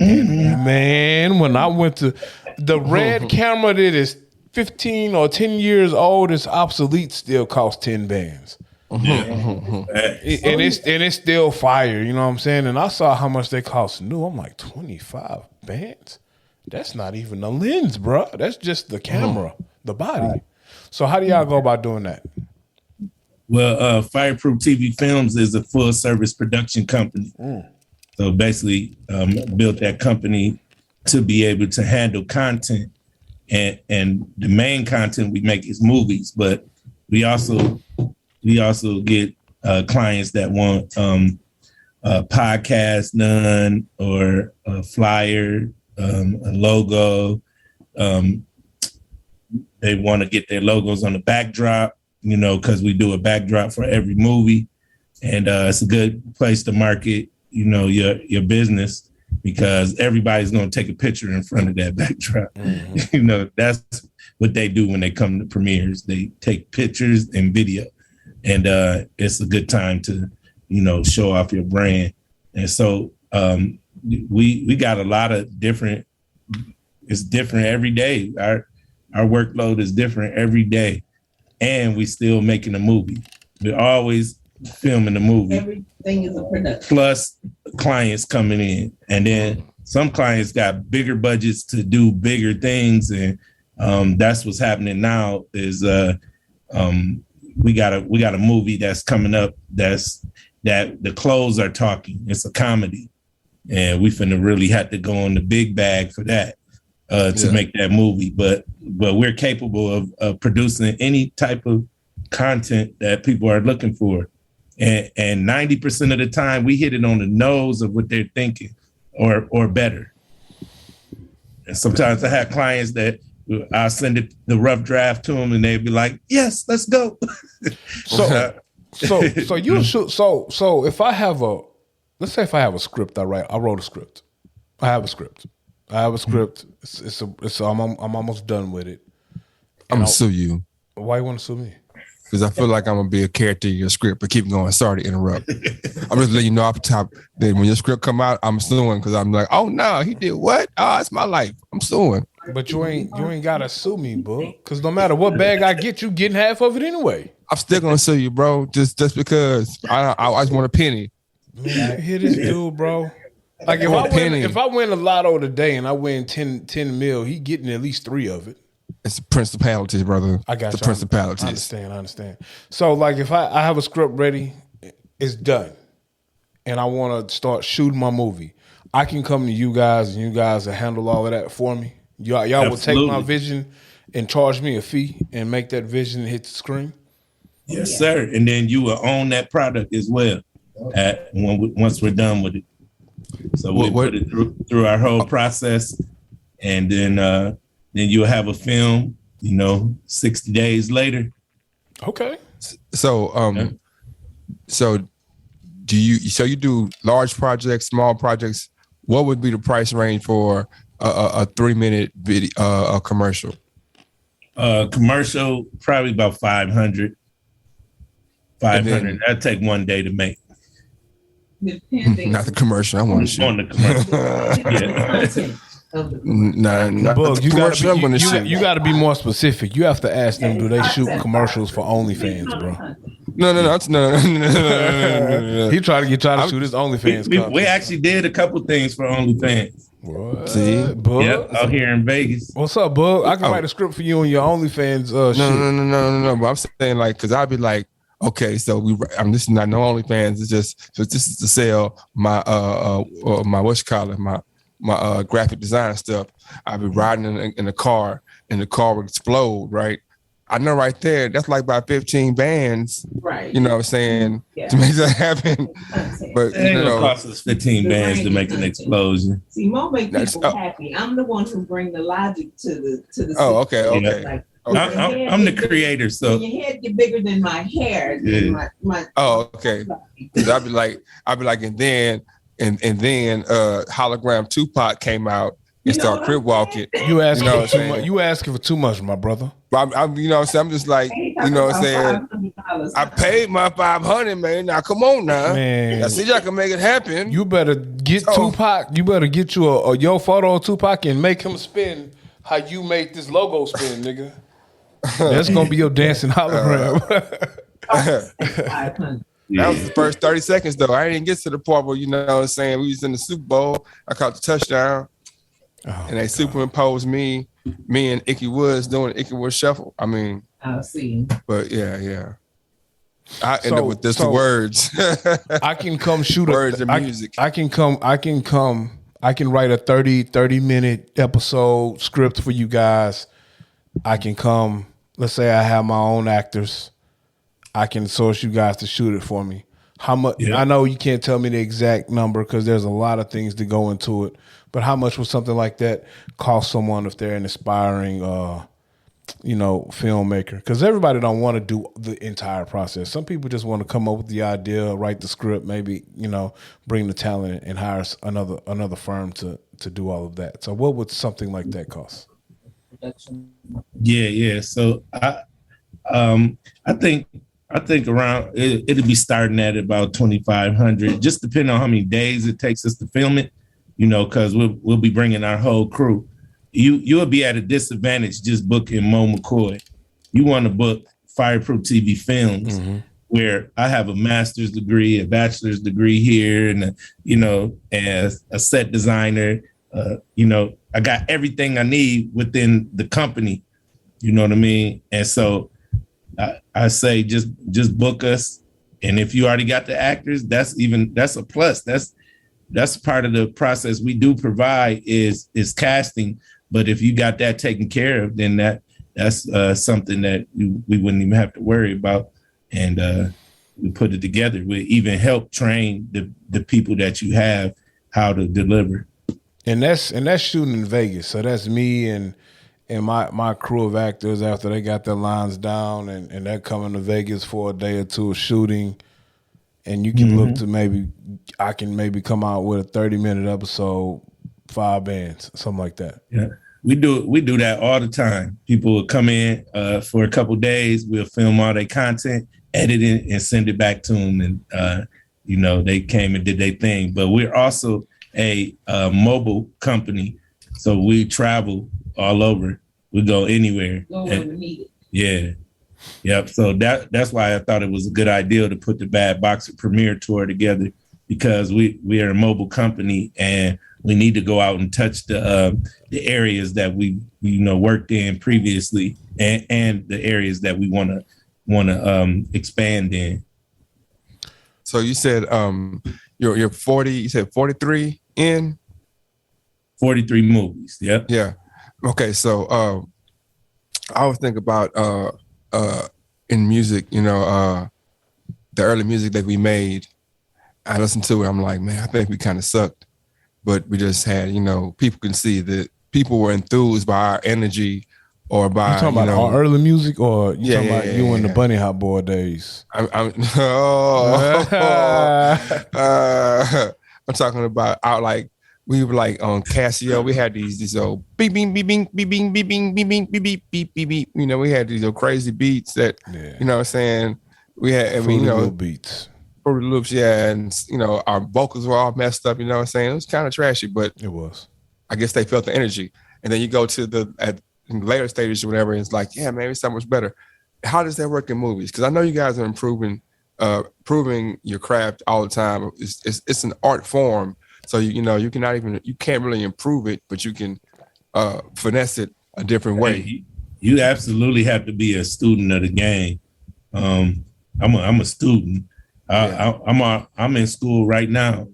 And man, when I went to the Red camera that is 15 or 10 years old, it's obsolete, still costs 10 bands. And it's still fire, you know what I'm saying? And I saw how much they cost new. I'm like, 25 bands? That's not even the lens, bro. That's just the camera, the body. So how do y'all go about doing that? Well, Fireproof TV Films is a full service production company. So basically, built that company to be able to handle content, and the main content we make is movies, but we also get clients that want a podcast done or a flyer, a logo. They want to get their logos on the backdrop, you know, because we do a backdrop for every movie, and it's a good place to market, you know, your business, because everybody's going to take a picture in front of that backdrop. You know, that's what they do when they come to premieres. They take pictures and video, and it's a good time to, you know, show off your brand. And so we got a lot of different. It's different every day. Our workload is different every day, and we still making a movie. We're always filming a movie. Everything is a production. Plus clients coming in, and then some clients got bigger budgets to do bigger things, and that's what's happening now. Is we got a movie that's coming up that the clothes are talking. It's a comedy, and we finna really have to go on the big bag for that to make that movie. But we're capable of producing any type of content that people are looking for. And 90% of the time we hit it on the nose of what they're thinking or better. And sometimes I have clients that I'll send it the rough draft to them and they'd be like, yes, let's go. So you should, so if I have let's say if I have a script I wrote a script. I have a script. I'm almost done with it. I'm gonna sue you. Why you want to sue me? Because I feel like I'm gonna be a character in your script, but keep going. Sorry to interrupt. I'm just letting you know off the top that when your script come out, I'm suing because I'm like, oh no, he did what? Oh, it's my life. I'm suing. But you ain't gotta sue me, bro. Because no matter what bag I get, you getting half of it anyway. I'm still gonna sue you, bro. Just because I just want a penny. Man, hear this dude, bro. Like if I win a lotto today and I win 10 mil, he getting at least 3 of it. It's the principalities, brother. I got the you. principalities. I understand. So like if I have a script ready, it's done, and I want to start shooting my movie, I can come to you guys and you guys will handle all of that for me. Y'all will take my vision and charge me a fee and make that vision hit the screen. Yes, sir. And then you will own that product as well once we're done with it. So we put it through our whole process, and then you'll have a film, 60 days later. Okay. So so you do large projects, small projects. What would be the price range for a 3-minute video commercial? Commercial, probably about 500. 500. That'd take 1 day to make. Depending. Not the commercial. I want to shoot. On the commercial. Nah, Bug, you gotta be more specific. You have to ask them, do they shoot commercials for OnlyFans, bro? No. He tried to get y'all to shoot his OnlyFans. We actually did a couple things for OnlyFans. What? See? Bug? Yep, out here in Vegas. What's up, Bug? I can write a script for you on your OnlyFans shit. No. But I'm saying like, because I'd be like, okay, so I'm just not no OnlyFans. It's just so this is to sell my my graphic design stuff. I'd be riding in a car, and the car would explode. Right, I know right there. That's like about 15 bands. Right. You know what I'm saying, Yeah. to make that happen. But It ain't you gonna know, cost us 15 bands to make an explosion. See, Mo make That's- people happy. I'm the one who bring the logic to the. Oh, okay. Like, I'm the creator, so when your head get bigger than my hair. Yeah. Then my oh, okay. 'Cause I'd be like, and then hologram Tupac came out and You know started what crib I'm walking. You asking You know for what too I'm saying? much. You asking for too much, my brother. But I'm you know what I'm saying? I'm just like, you know what I'm saying? I paid my $500, man. Now come on now. Man. I see y'all can make it happen. You better get Oh. Tupac. You better get you a your photo of Tupac and make him spin how you make this logo spin, nigga. That's gonna be your dancing hologram. That was the first 30 seconds though. I didn't get to the part where, you know what I'm saying, we was in the Super Bowl. I caught the touchdown. And they superimposed me and Icky Woods doing the Icky Woods shuffle. I mean, I'll see. but yeah. I end So- up with just the so- words. I can come shoot Words and music. I can write a 30 minute episode script for you guys. I can come, let's say I have my own actors. I can source you guys to shoot it for me. How much? Yeah. I know you can't tell me the exact number because there's a lot of things to go into it. But how much would something like that cost someone if they're an aspiring, filmmaker? Because everybody don't want to do the entire process. Some people just want to come up with the idea, write the script, maybe bring the talent and hire another firm to do all of that. So what would something like that cost? Yeah. So I think around it'll be starting at about 2,500, just depending on how many days it takes us to film it. Because we'll be bringing our whole crew. You'll be at a disadvantage just booking Mo McCoy. You want to book Fireproof TV Films, where I have a master's degree, a bachelor's degree here, and as a set designer, I got everything I need within the company. You know what I mean? And so I say just book us, and if you already got the actors, that's a plus. That's part of the process we do provide is casting. But if you got that taken care of, then that's something that we wouldn't even have to worry about. And we put it together. We even help train the people that you have how to deliver. And that's shooting in Vegas. So that's me and my crew of actors after they got their lines down and they're coming to Vegas for a day or two of shooting. And you can look to I can come out with a 30-minute episode, 5 bands, something like that. Yeah, we do that all the time. People will come in for a couple days. We'll film all their content, edit it, and send it back to them. And they came and did their thing. But we're also a mobile company, so we travel all over. We go anywhere. Go where we need it. Yeah. Yep. So that's why I thought it was a good idea to put the Bad Boxer premiere tour together, because we are a mobile company and we need to go out and touch the areas that we worked in previously and the areas that we want to expand in. So you said you're 40. You said 43 in 43 movies. Yep. Yeah. Okay. So I was thinking about in music, the early music that we made. I listened to it. I'm like, man, I think we kind of sucked, but we just had, people can see that people were enthused by our energy or by. You talking about our early music, or you talking about you in the yeah. Bunny Hop Boy days? I'm talking about out like. We were like on Casio. We had these old beep beep beep beep beep beep beep beep beep beep beep beep beep beep. We had these crazy beats that you know what I'm saying. We had Little beats. Fruity Loops, yeah, and our vocals were all messed up. You know what I'm saying. It was kind of trashy, but It was. I guess they felt the energy. And then you go to in later stages or whatever, and it's like, yeah, man, it's so much better. How does that work in movies? Because I know you guys are improving proving your craft all the time. It's an art form, so you can't really improve it, but you can finesse it a different way. Hey, you absolutely have to be a student of the game. I'm a student. I'm in school right now.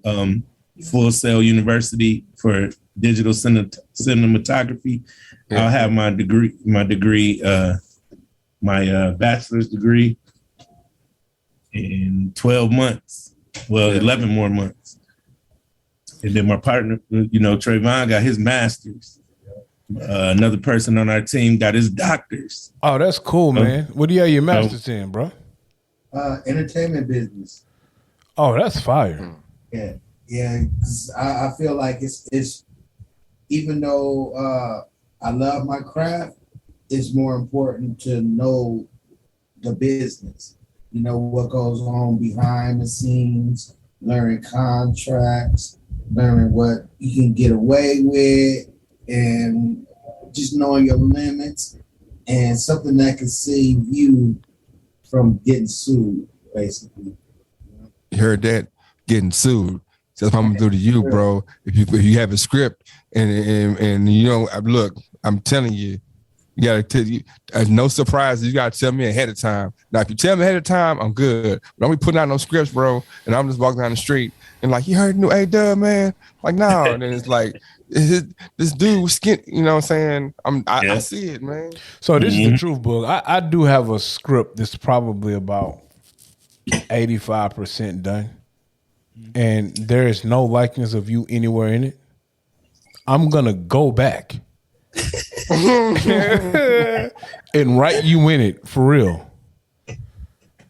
Full Sail University for digital cinematography. Yeah. I'll have my bachelor's degree in 12 months. Well, 11 more months. And then my partner, Trayvon got his master's. Another person on our team got his doctor's. Oh, that's cool, man. What do you have your master's in, bro? Entertainment business. Oh, that's fire. Yeah. 'Cause I feel like it's even though I love my craft, it's more important to know the business. You know what goes on behind the scenes, learning contracts, learning what you can get away with, and just knowing your limits, and something that can save you from getting sued, basically. You heard that? Getting sued. So that's what I'm gonna do to you, bro. If you have a script and look, I'm telling you, you gotta tell you. There's no surprises. You gotta tell me ahead of time. Now, if you tell me ahead of time, I'm good. But don't be putting out no scripts, bro. And I'm just walking down the street and like, you heard new A-Dub, man? Like, no. And then it's like, this dude was skin. You know what I'm saying? I see it, man. So this is the truth, book. I do have a script that's probably about 85% done, and there is no likeness of you anywhere in it. I'm gonna go back and write you in it for real.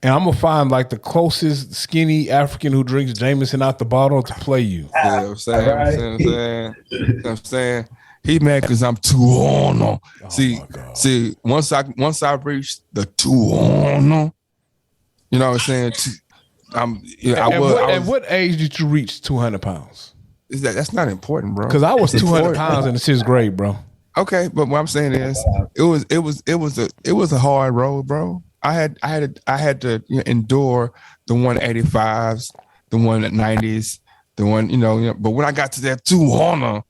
And I'm gonna find like the closest skinny African who drinks Jameson out the bottle to play you. Yeah, I'm saying. He mad because I'm too on. See, once I reach the too on, you know what I'm saying? At what age did you reach 200 pounds? That's not important, bro. Because I was 200 pounds in the 6th grade, bro. Okay, but what I'm saying is, it was a hard road, bro. I had to endure the 185s, the 190s, the one. But when I got to that 200,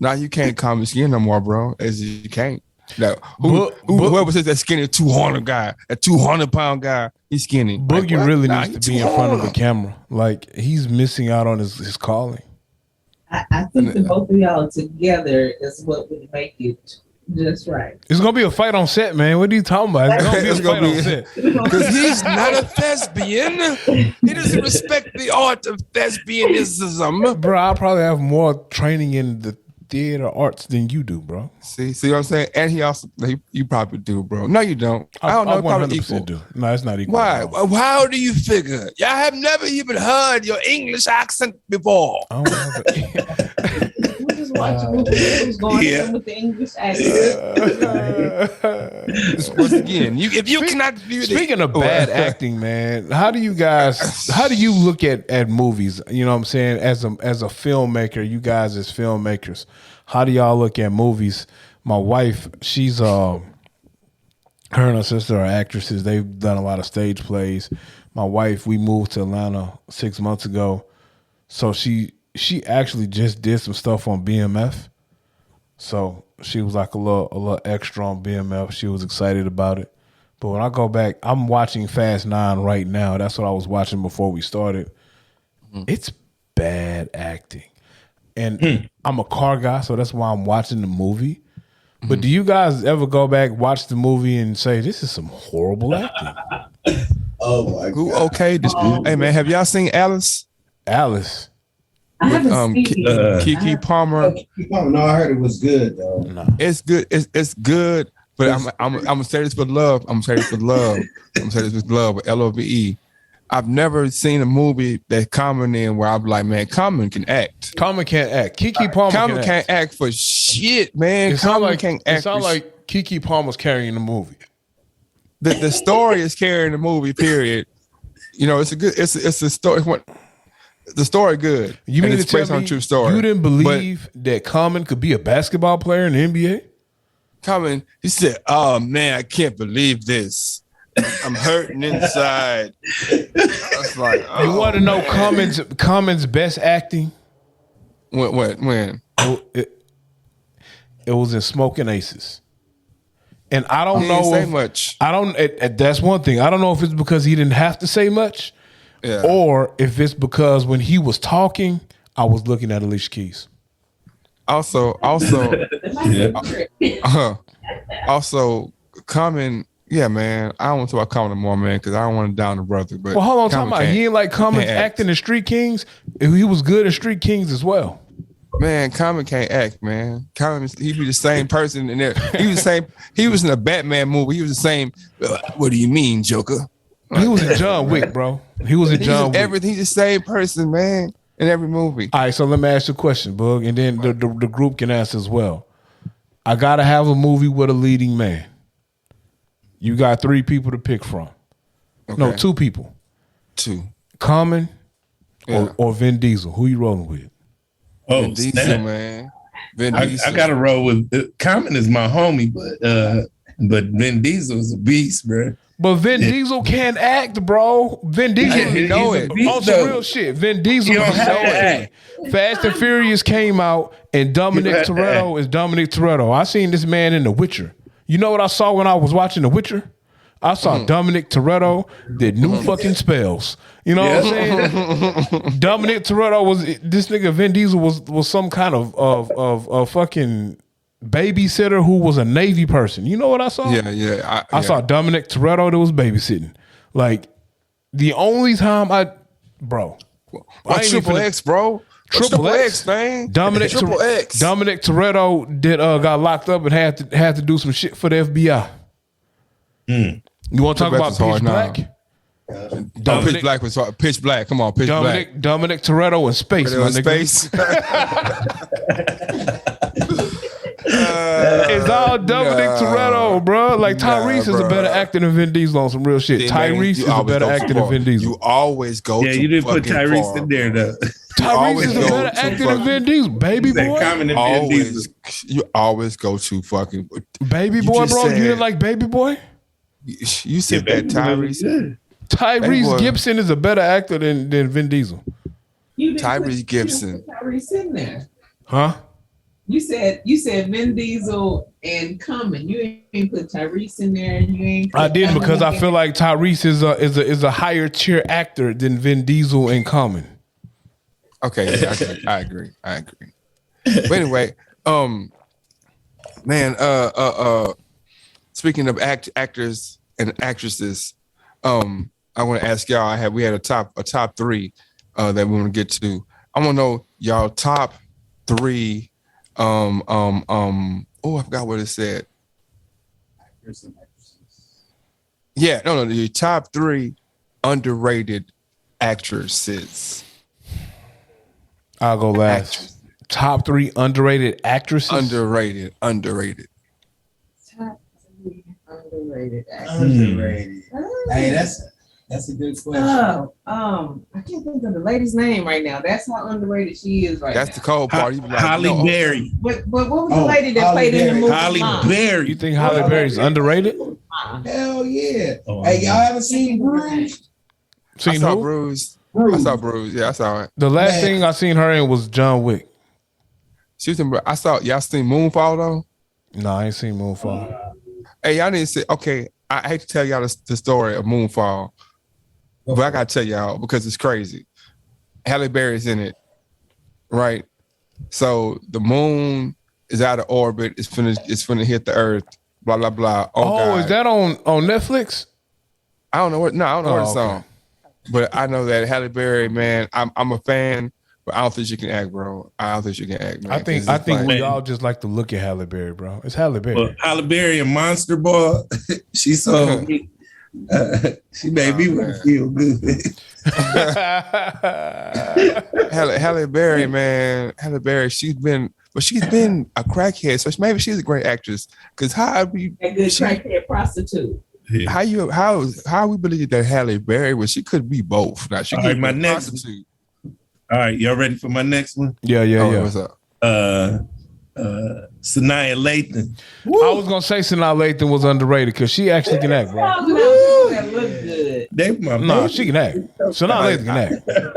now you can't call me skinny no more, bro. As you can't. Now, whoever says that skinny 200 guy, that 200-pound guy, he's skinny. Boogie like, really needs to be in front of the camera. Like, he's missing out on his calling. I think the both of y'all together is what would make it just right. It's gonna be a fight on set, man. What are you talking about? It's gonna be a fight on set. Because he's not a thespian. He doesn't respect the art of thespianism. Bro, I probably have more training in the theater arts than you do, bro. See what I'm saying? And you probably do, bro. No, you don't. I don't know. 100% Probably equal. do. No, it's not equal. Why? How do you figure? I have never even heard your English accent before. I don't know We just watched a movie that was going in with the English accent. Once again, if you cannot do that. Speaking of bad acting, man, how do you look at movies? You know what I'm saying? As a filmmaker, you guys as filmmakers, how do y'all look at movies? My wife, she's her and her sister are actresses. They've done a lot of stage plays. My wife, we moved to Atlanta 6 months ago, so she actually just did some stuff on BMF. So she was like a little extra on BMF. She was excited about it. But when I go back, I'm watching Fast 9 right now. That's what I was watching before we started. It's bad acting. And I'm a car guy, so that's why I'm watching the movie. But do you guys ever go back, watch the movie, and say, this is some horrible acting? Oh, my God. Okay. Hey, man, have y'all seen Alice? Alice. I haven't seen it. Kiki Palmer. No, I heard it was good, though. No. It's good. It's good. But I'm gonna say this with love. I'm gonna say this with love. With LOVE. I've never seen a movie that Common in where I'm like, man, Common can act. Common can't act. Kiki Palmer Common can't act for shit, man. Common can't act. It sounds like Kiki Palmer's carrying the movie. The story is carrying the movie. Period. It's a story. The story good. You mean it's to tell based on me a true story. You didn't believe that Common could be a basketball player in the NBA? Common, he said, "Oh man, I can't believe this. I'm hurting inside." was like, You want to know Cummins' best acting? when? It was in Smoking Aces. And I don't He know didn't say if, much. I don't. That's one thing. I don't know if it's because he didn't have to say much, Yeah. or if it's because when he was talking, I was looking at Alicia Keys. Also, Common. Yeah, man. I don't want to talk about Common more, man, because I don't want to down the brother. But Well, hold on, Common talking about can't- he ain't like Cummins can't act. acting in Street Kings. He was good in Street Kings as well. Man, Common can't act, man. Common, he be the same person in there. He was the same. He was in a Batman movie. He was the same. What do you mean, Joker? He was in John Wick, bro. He was in He's John Wick. everything. He's the same person, man, in every movie. All right, so let me ask you a question, Bug, and then the group can answer as well. I gotta have a movie with a leading man. You got 3 people to pick from. No, Okay. 2 people. 2. Common Yeah. or Vin Diesel. Who you rolling with? Oh, Vin Diesel, snap. man. Vin I Diesel. got to roll with Common is my homie, but Vin Diesel is a beast, bro. But Vin Diesel can't act, bro. Vin Diesel, didn't know He's a it. beast, on some though. real shit. Vin Diesel You don't is have so to act. Fast and Furious came out, and Dominic have to Toretto is Dominic Toretto. I seen this man in The Witcher. You know what I saw when I was watching The Witcher? I saw Dominic Toretto did new fucking spells. You know what I'm saying? Dominic Toretto was this nigga. Vin Diesel was some kind of fucking babysitter who was a Navy person. You know what I saw? Yeah. I saw Dominic Toretto that was babysitting. Like the only time bro. I What ain't Triple even- X, bro? Triple X, man. Dominic Triple X. Dominic Toretto did got locked up and had to do some shit for the FBI. You want to talk Triple about X is hard Pitch now. Black? Pitch Black was hard. Pitch Black. Come on, Pitch Black. Dominic Toretto in space, There my was nigga. space. It's all Dominic Toretto, bro. Like Tyrese is a bro. better actor than Vin Diesel on some real shit. Yeah, man, Tyrese you is a always better go actor too than far. Vin Diesel. You always go Yeah, too you didn't put fucking Tyrese far. in there, though. Tyrese always is a go better too actor than far. Vin Diesel. Baby boy. Common and Vin Diesel. You always go too fucking. Baby You boy, just bro. You said- didn't like Baby boy? You said Yeah, that Tyrese. good. Tyrese Baby boy. Gibson is a better actor than Vin Diesel. You didn't Tyrese put- Gibson. you didn't put Tyrese in there. Huh? You said Vin Diesel and Common. You ain't put Tyrese in there. You ain't. I didn't because I feel like Tyrese is a higher tier actor than Vin Diesel and Common. Okay, yeah, I agree. But anyway, man, speaking of actors and actresses, I want to ask y'all. We had a top 3 that we want to get to. I want to know y'all top 3. Oh, I forgot what it said. Yeah, no, your top 3 underrated actresses. I'll go last. Actress. Top 3 underrated actresses. Underrated. Top 3 underrated actors. Underrated. Hey, that's a good question. I can't think of the lady's name right now. That's how underrated she is right That's now. the cold part. You be like, Holly no. Berry. But what was the Oh, lady that Halle played in the Berry. movie? Holly Mom? Berry. You think Halle Berry's underrated? Hell yeah. Oh, Hey, y'all haven't seen Bruce? I Seen saw who? Bruise. Bruce. I saw Bruise. Yeah, I saw it. The last Man. thing I seen her in was John Wick. She was in, I saw y'all seen Moonfall though. No, I ain't seen Moonfall. Hey, y'all need to say okay. I hate to tell y'all the story of Moonfall, but I gotta tell y'all because it's crazy. Halle Berry's in it, right? So the moon is out of orbit. It's finna hit the Earth. Blah blah blah. Oh, God. is that on Netflix? I don't know what. No, I don't know Oh, what the okay. song. But I know that Halle Berry, man. I'm a fan, but I don't think she can act, bro. I don't think she can act, man. I think 'Cause I it's think like- we all just like to look at Halle Berry, bro. It's Halle Berry. Well, Halle Berry and Monster Ball. She sold me. She made me want to feel good. Halle Berry, man. Halle Berry, she's been a crackhead, so maybe she's a great actress. Because how we A good crackhead prostitute. how we believe that Halle Berry was she could be both. Now she All could right, be my a next- prostitute. All right, y'all ready for my next one? yeah. What's up? Sanaa Lathan. I was gonna say Sanaa Lathan was underrated because she actually can act, bro. That look good. They my Nah, baby. she can act. So now Lathan can act.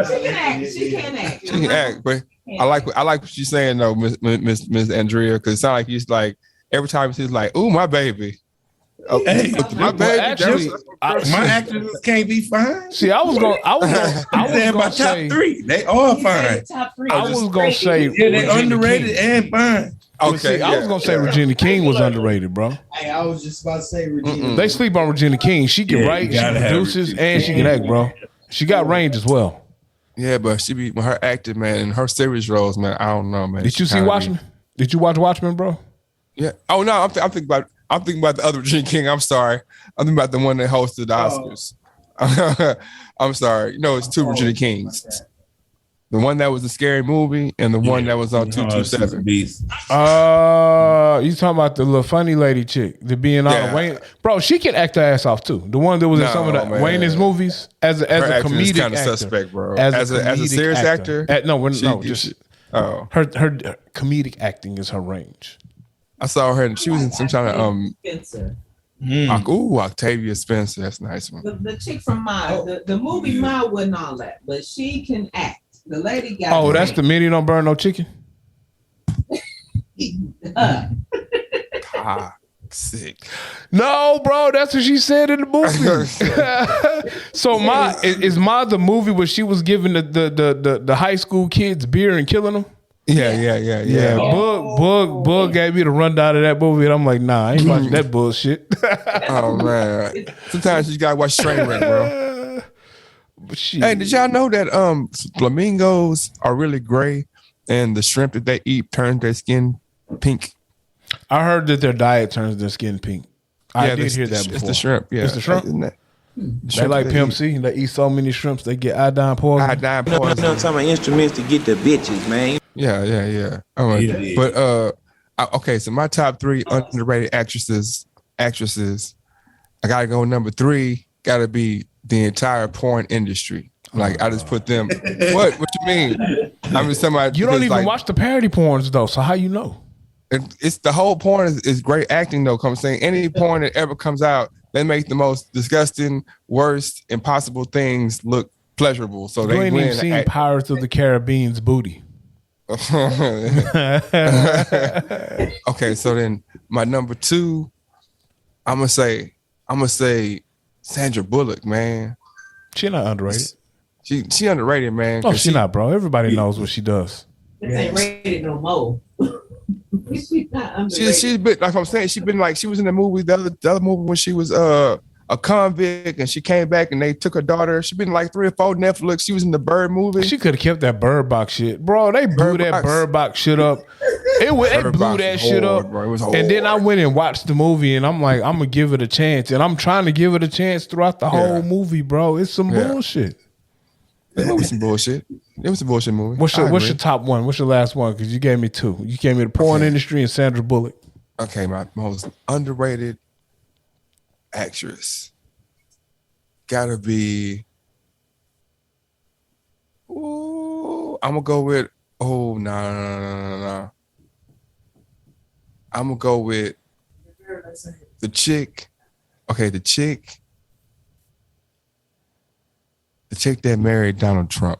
She can act. She can act. She can act, but I like what she's saying though, Miss Andrea, because it sounds like he's like every time she's like, "Ooh, my baby." Hey, My baby, actually, my actresses can't be fine. See, I was They're my gonna top say, three. They all fine. Top three. I was gonna say, Yeah, they Regina underrated King. and fine. But see, I was gonna say Regina King was underrated, bro. Hey, I was just about to say Regina. They sleep on Regina King. She can Yeah, write, you she gotta have produces, Regina and she can act, bro. She got range as well. Yeah, but she be with her acting, man, and her series roles, man. I don't know, man. Did you She see kinda Watchmen? Did you watch Watchmen, bro? Yeah. Oh no, I'm thinking about the other Regina King. I'm sorry. I'm thinking about the one that hosted the Oscars. I'm sorry. You know, it's two Regina Kings. The one that was a scary movie and the one that was on 227. Beast. You talking about the little funny lady chick, the being Yeah. Wayne, bro? She can act her ass off too. The one that was in some of the man. Wayne's movies as a Her acting is comedic kind of actor. suspect, bro. As a As a comedic serious actor? No, She- just Oh, her comedic acting is her range. I saw her and she was in some kind of Spencer. Octavia Spencer. That's a nice one. The chick from Ma, the movie Ma wasn't all that, but she can act. The lady got. Oh, that's the Minnie Don't Burn No Chicken. Sick. No, bro, that's what she said in the movie. So Ma is Ma the movie where she was giving the high school kids beer and killing them? Yeah. Bug gave me the rundown of that movie, and I'm like, nah, I ain't watching that bullshit. Oh man. Sometimes you gotta watch Trainwreck, bro. Shit. Hey, did y'all know that flamingos are really gray and the shrimp that they eat turns their skin pink? I heard that their diet turns their skin pink. I did hear that before. It's the shrimp. Yeah, It's the shrimp? Isn't that- They like Pimp C. They eat so many shrimps, they get iodine poisoning. Iodine poison. Talking about instruments to get the bitches, man. Yeah. All right. Yeah. But okay, so my top three underrated actresses. I gotta go number 3, gotta be the entire porn industry. Like I just put them. What you mean? I'm just talking about You don't because, even like, watch the parody porns though, so how you know? It's the whole porn is great acting though. I'm saying any porn that ever comes out, they make the most disgusting, worst, impossible things look pleasurable. So You they ain't win. even seen Pirates of the Caribbean's booty. Okay, so then my number 2, I'm gonna say Sandra Bullock, man. She not underrated. She underrated, man. Oh, 'cause she not, bro. Everybody knows what she does. This ain't rated no more. She's not underrated. She's been like I'm saying. She been like she was in the movie the other movie when she was a convict and she came back and they took her daughter. She been like 3 or 4 Netflix. She was in the Bird movie. She could have kept that Bird Box shit, bro. They blew that Bird Box shit up. They blew Box that was shit hard, up, bro. It was and then I went and watched the movie, and I'm like, I'm gonna give it a chance, and I'm trying to give it a chance throughout the whole movie, bro. It's some bullshit. It was some bullshit. It was a bullshit movie. What's your top one? What's your last one? Because you gave me 2. You gave me the porn industry and Sandra Bullock. Okay, my most underrated actress gotta be. Ooh, I'm gonna go with. Oh no. I'm gonna go with the chick. Okay, the chick that married Donald Trump.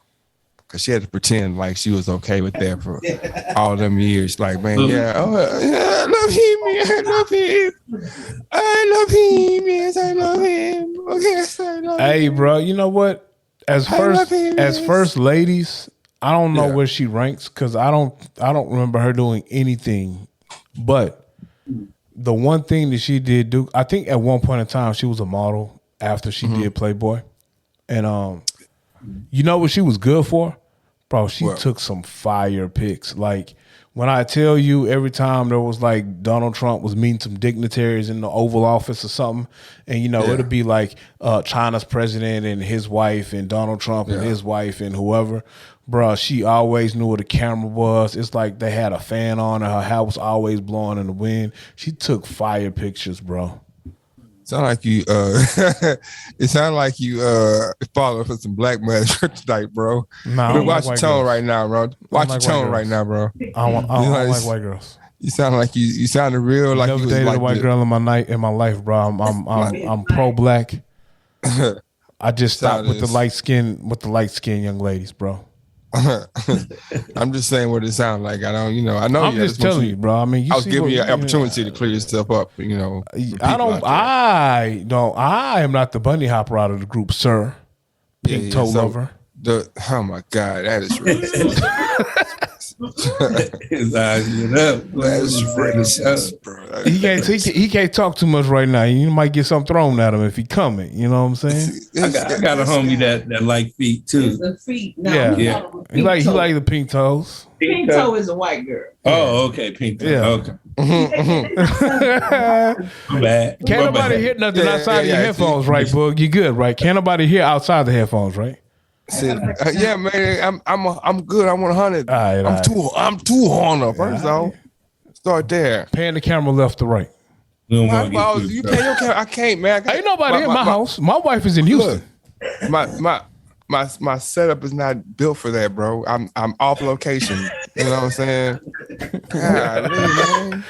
Cause she had to pretend like she was okay with that for all them years. Like, man, yeah, I love him, I love him. I love him, yes, I love him. Yes, I love him. Hey, bro, you know what? As love him, yes. first ladies, I don't know where she ranks because I don't remember her doing anything. But the one thing that she did do, I think at one point in time she was a model after she did Playboy, and you know what she was good for, bro? She took some fire pics. Like when I tell you, every time there was like Donald Trump was meeting some dignitaries in the Oval Office or something, and you know it'd be like China's president and his wife and Donald Trump and his wife and whoever. Bro, she always knew where the camera was. It's like they had a fan on and her hair was always blowing in the wind. She took fire pictures, bro. Sound like you it sounded like you following for some black man tonight, bro. Nah, I But don't watch like your white tone girls. right now, bro. Watch your like tone white right girls. now, bro. I don't like white girls. You sound like you sounded real like Never you was dated like a white girl in my life, bro. I'm pro black. I just stopped with the Sound light skin young ladies, bro. I'm just saying what it sounds like. I don't, I know. I'm just telling you, bro. I mean, I was giving you an opportunity to clear yourself up. I am not the bunny hopper out of the group, sir. Pink toe lover. Oh my God, that is racist. His eyes lit up. That's racist, bro. He can't talk too much right now. You might get something thrown at him if he coming. You know what I'm saying? I got a homie that like feet too. It's the feet. No, Yeah. He like the pink toes. Pink toe is a white girl. Oh, okay, pink toe. Yeah. Okay. My bad. Can't nobody hear nothing outside of your headphones, right, Boog? You good, right? Can't nobody hear outside the headphones, right? Yeah, man, I'm good. I'm 100. All right, I'm too horny. First off, start there. Pan the camera left to right. You You pay your camera. I can't, man. Ain't nobody in my house. My wife is in Houston. Look, my setup is not built for that, bro. I'm off location. You know what I'm saying? God, man.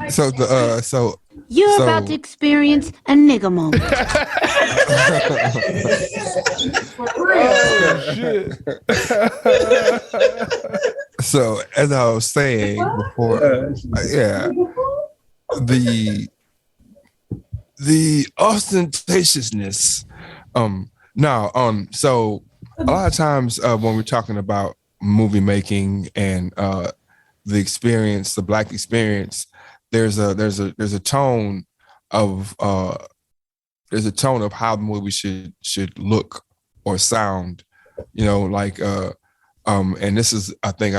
So You're about to experience a nigga moment. Oh, shit. So as I was saying before, the ostentatiousness. So a lot of times when we're talking about movie making and the experience, the Black experience, there's a tone of how the movie should look or sound, and this is I think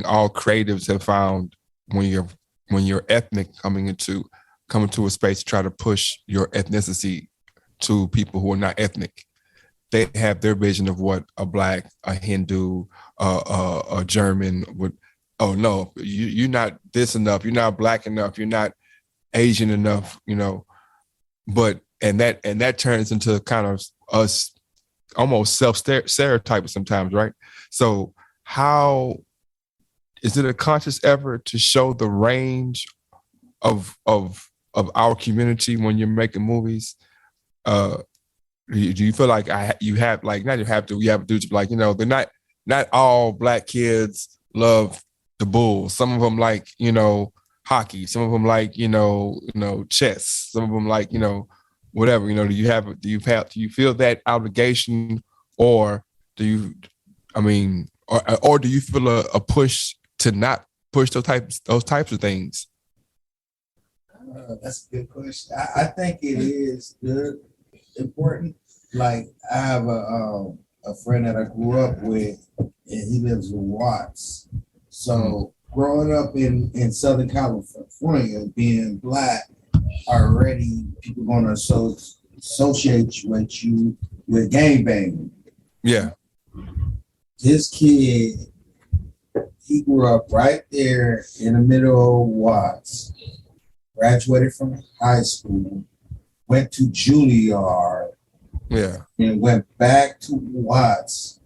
all creatives have found when you're ethnic coming to a space to try to push your ethnicity to people who are not ethnic. They have their vision of what a Black, a Hindu, a German would. Oh no, you're not this enough. You're not Black enough. You're not Asian enough. But that turns into kind of us almost self-stereotyping sometimes, right? So how is it a conscious effort to show the range of our community when you're making movies? Do you feel like you have to they're not all Black kids love the Bulls. Some of them like, hockey. Some of them like, chess. Some of them like, whatever. Do you feel that obligation, or do you feel a push to not push those types of things? That's a good question. I think it is good, important. Like I have a friend that I grew up with, and he lives in Watts. So growing up in Southern California, being Black, already people going to associate you with gangbanging. Yeah. This kid, he grew up right there in the middle of Watts, graduated from high school, went to Juilliard, and went back to Watts,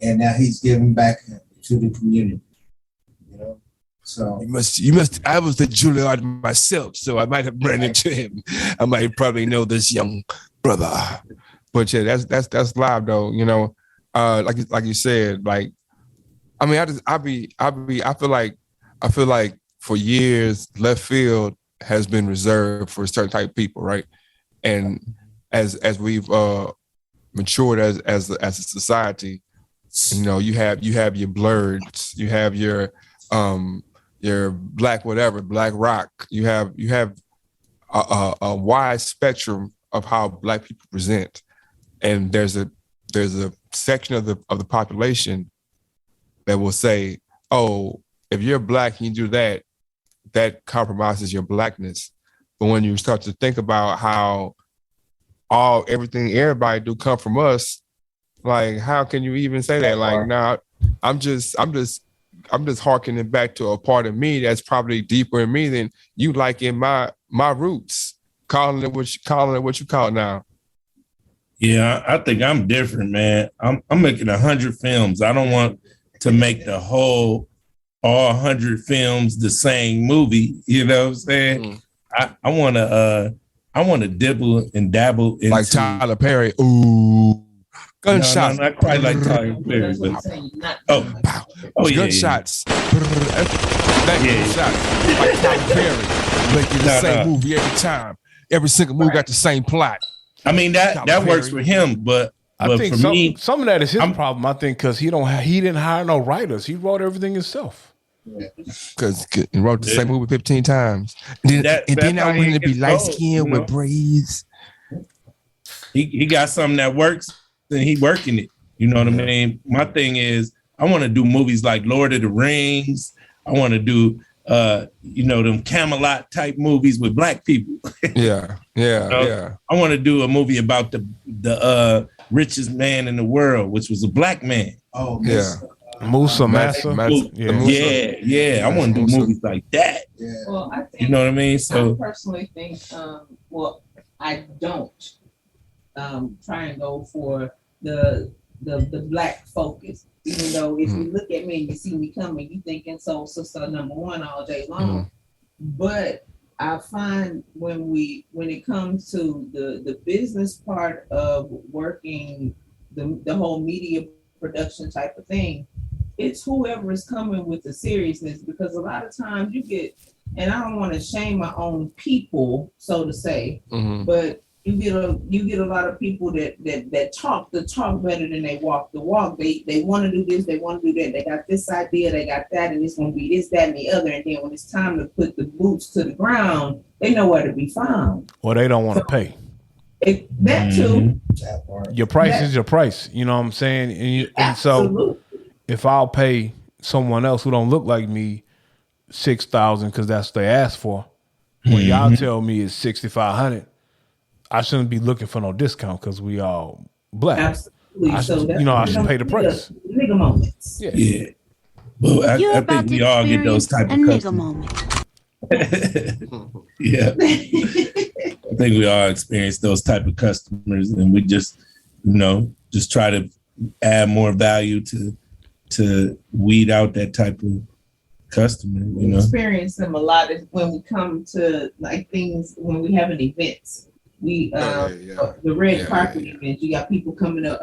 and now he's giving back to the community. So you must. I was at Juilliard myself, so I might have run into him. I might probably know this young brother. But yeah, that's live though. Like you said, like I mean, I feel like for years left field has been reserved for a certain type of people, right? And as we've matured as a society, you have your blurs, you have your Black whatever, Black rock. You have a wide spectrum of how Black people present, and there's a section of the population that will say, "Oh, if you're Black and you do that compromises your Blackness." But when you start to think about how everybody do come from us, like how can you even say that? Like, nah, I'm just harkening back to a part of me that's probably deeper in me than you like in my roots. Calling it what you call it now. Yeah, I think I'm different, man. I'm making 100 films. I don't want to make all 100 films the same movie. You know what I'm saying? I want to I want to dibble and dabble into like Tyler Perry. Ooh, gunshots. No, not quite like Tyler Perry, That's what I'm but saying. Not Pow. yeah. Gunshots. Gunshots. Like Tyler Perry. Making the same movie every time. Every single movie got the same plot. I mean that works for him, but I think for me, some of that is his problem. I think because he didn't hire no writers. He wrote everything himself. Because he wrote the same movie 15 times. And then I wanted to be light skinned with braids. He got something that works, then he working it. You know what I mean? My thing is, I want to do movies like Lord of the Rings. I want to do, them Camelot type movies with black people. Yeah. I want to do a movie about the richest man in the world, which was a black man. Oh, yeah. Musa Massa. Yeah. I want to do movies like that. Yeah. Well, I think, you know what I mean? So I personally think, I don't try and go for the black focus. Even though if you look at me and you see me coming, you thinking soul sister number one all day long. But I find when it comes to the business part of working the whole media production type of thing, it's whoever is coming with the seriousness, because a lot of times you get, and I don't want to shame my own people, so to say, but you get a lot of people that talk the talk better than they walk the walk. They want to do this, they want to do that. They got this idea, they got that, and it's going to be this, that, and the other. And then when it's time to put the boots to the ground, they know where to be found. Or they don't want to pay. That too. Your price is your price. You know what I'm saying? And so if I'll pay someone else who don't look like me $6,000 because that's what they asked for, when y'all tell me it's $6,500, I shouldn't be looking for no discount because we all black. Absolutely. I should pay the price. Nigga moments. Yeah. Well, I think we all get those type of customers. Yeah. I think we all experience those type of customers, and we just try to add more value to weed out that type of customer. We experience them a lot when we come to like things when we have an events. The red carpet events. You got people coming up.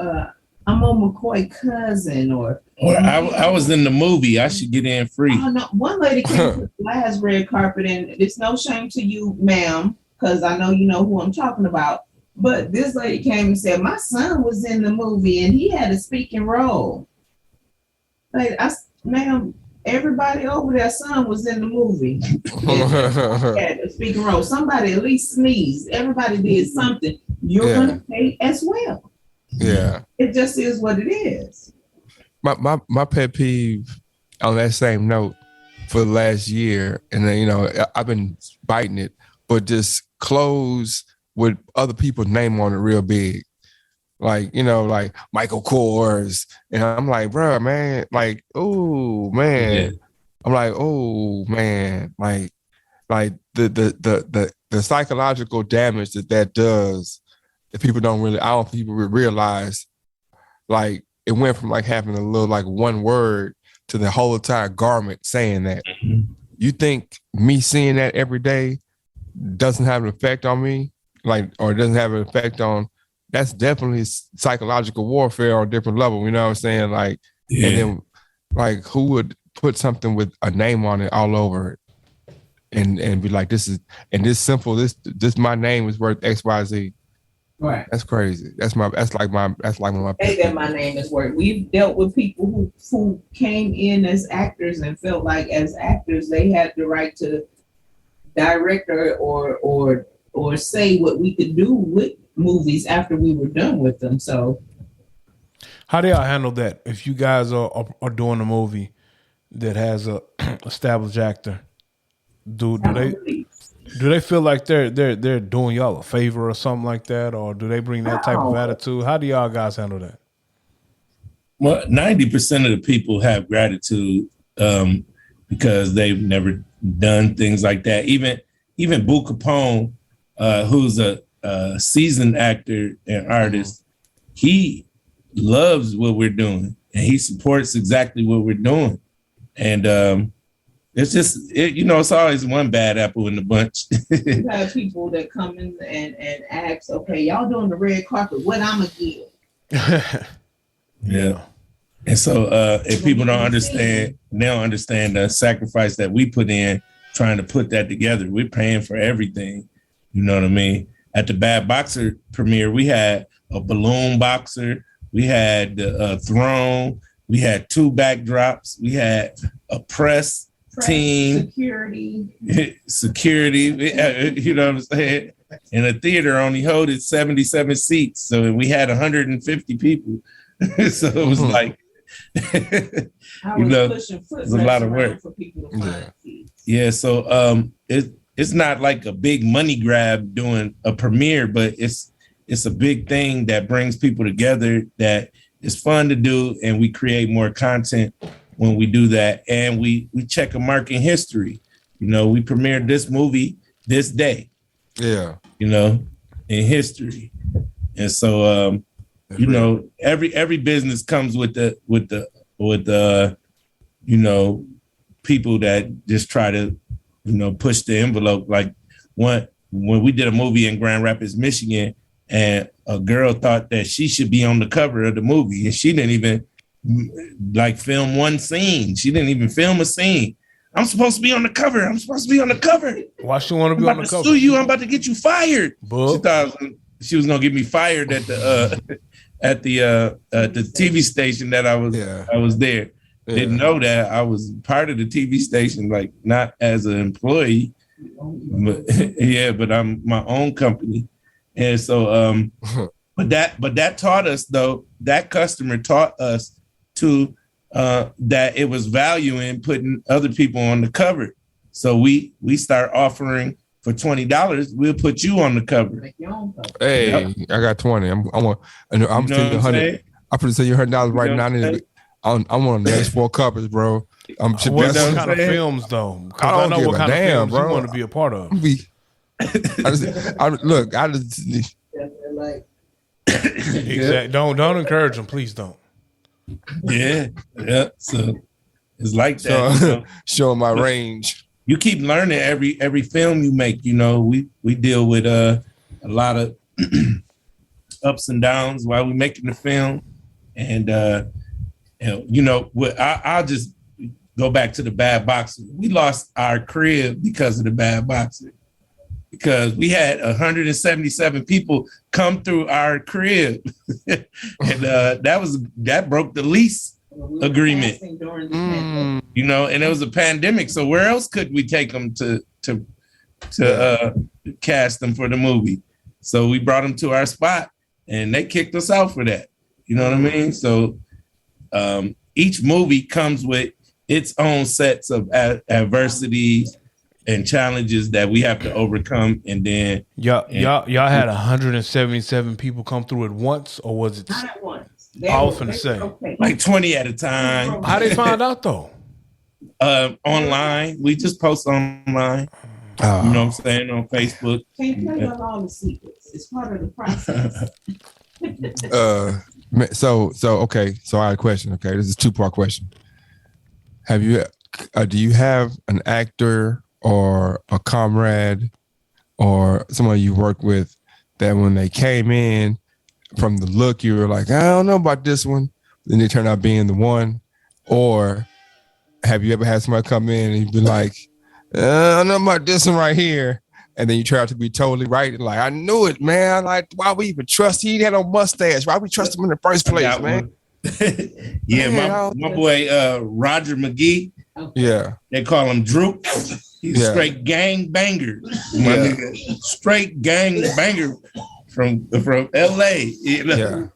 I'm on McCoy cousin, or I was in the movie. I should get in free. Oh no! One lady came to the last red carpet, and it's no shame to you, ma'am, because I know you know who I'm talking about. But this lady came and said, my son was in the movie and he had a speaking role. Like, ma'am, everybody over their son was in the movie. Had a speaking role. Somebody at least sneezed. Everybody did something. You're going to pay as well. Yeah. It just is what it is. My pet peeve on that same note for the last year, and then, I've been biting it, but just clothes with other people's name on it real big. Like, like Michael Kors. And I'm like, bro, man, like, oh man. Yeah. I'm like, oh man. Like the psychological damage that does, that people I don't think people realize, like it went from like having a little like one word to the whole entire garment saying that. You think me seeing that every day doesn't have an effect on me? Like, or it doesn't have an effect on, that's definitely psychological warfare on a different level. You know what I'm saying? Like, and then like who would put something with a name on it all over it and be like, this my name is worth XYZ. Right. That's crazy. That's one of my say that my name is worth. We've dealt with people who came in as actors and felt like as actors they had the right to direct or say what we could do with movies after we were done with them. So how do y'all handle that if you guys are doing a movie that has a established actor? Do they feel like they're doing y'all a favor or something like that, or do they bring that type of attitude? How do y'all guys handle that? Well, 90% of the people have gratitude because they've never done things like that. Even Boo Capone, who's a seasoned actor and artist, he loves what we're doing and he supports exactly what we're doing. And it's just it's always one bad apple in the bunch. You have people that come in and ask, okay, y'all doing the red carpet, what I'ma give? Yeah. And so if people don't understand, they don't understand the sacrifice that we put in trying to put that together. We're paying for everything. You know what I mean? At the Bad Boxer premiere, we had a balloon boxer, we had the throne, we had 2 backdrops, we had a press team, security. You know what I'm saying? And the theater only holded 77 seats, so we had 150 people. So it was like, it was a lot of work. For people to find seats. Yeah, so it's not like a big money grab doing a premiere, but it's a big thing that brings people together, that is fun to do, and we create more content when we do that, and we check a mark in history. We premiered this movie this day. Yeah. In history. And so every business comes with people that just try to push the envelope. Like when we did a movie in Grand Rapids, Michigan, and a girl thought that she should be on the cover of the movie, and she didn't even film one scene. She didn't even film a scene. I'm supposed to be on the cover. Why she want to be on the cover? Sue you. I'm about to get you fired. Book. She thought she was gonna get me fired at the TV station that I was there. Yeah. Didn't know that I was part of the TV station, like not as an employee, but I'm my own company. And so, but that taught us, though, that customer taught us to that it was value in putting other people on the cover. So we start offering for $20, we'll put you on the cover. Hey, yep. I got 20. I'm still 100. I'm gonna say you $100 right now. I'm on the next 4 covers, bro. What kind of films though? Because I know what kind of films you want to be a part of. Exactly. Don't encourage them, please don't. Yeah. So it's like that. So, showing my range. You keep learning every film you make. We deal with a lot of ups and downs while we're making the film, and I'll just go back to the Bad Boxer. We lost our crib because of the Bad Boxer, because we had 177 people come through our crib, and that broke the lease agreement. And it was a pandemic, so where else could we take them to cast them for the movie? So we brought them to our spot, and they kicked us out for that. You know what I mean? So each movie comes with its own sets of adversities and challenges that we have to overcome. And then y'all had 177 people come through at once, or was it? Not at once. I was finna say like 20 at a time. How they find out though? Online. We just post online. You know what I'm saying, on Facebook. Can't tell you all the secrets. It's part of the process. Okay. So I had a question. Okay, this is a 2-part question. Do you have an actor or a comrade or someone you work with that when they came in, from the look, you were like, I don't know about this one, then they turn out being the one? Or have you ever had somebody come in and you've been like, I don't know about this one right here, and then you try out to be totally right, and like, I knew it, man. Like, why we even trust? He had no mustache. Why we trust him in the first place, man? Yeah, my boy Roger McGee. Yeah, they call him Droop. He's straight gang banger. My nigga, straight gang banger from LA. Yeah.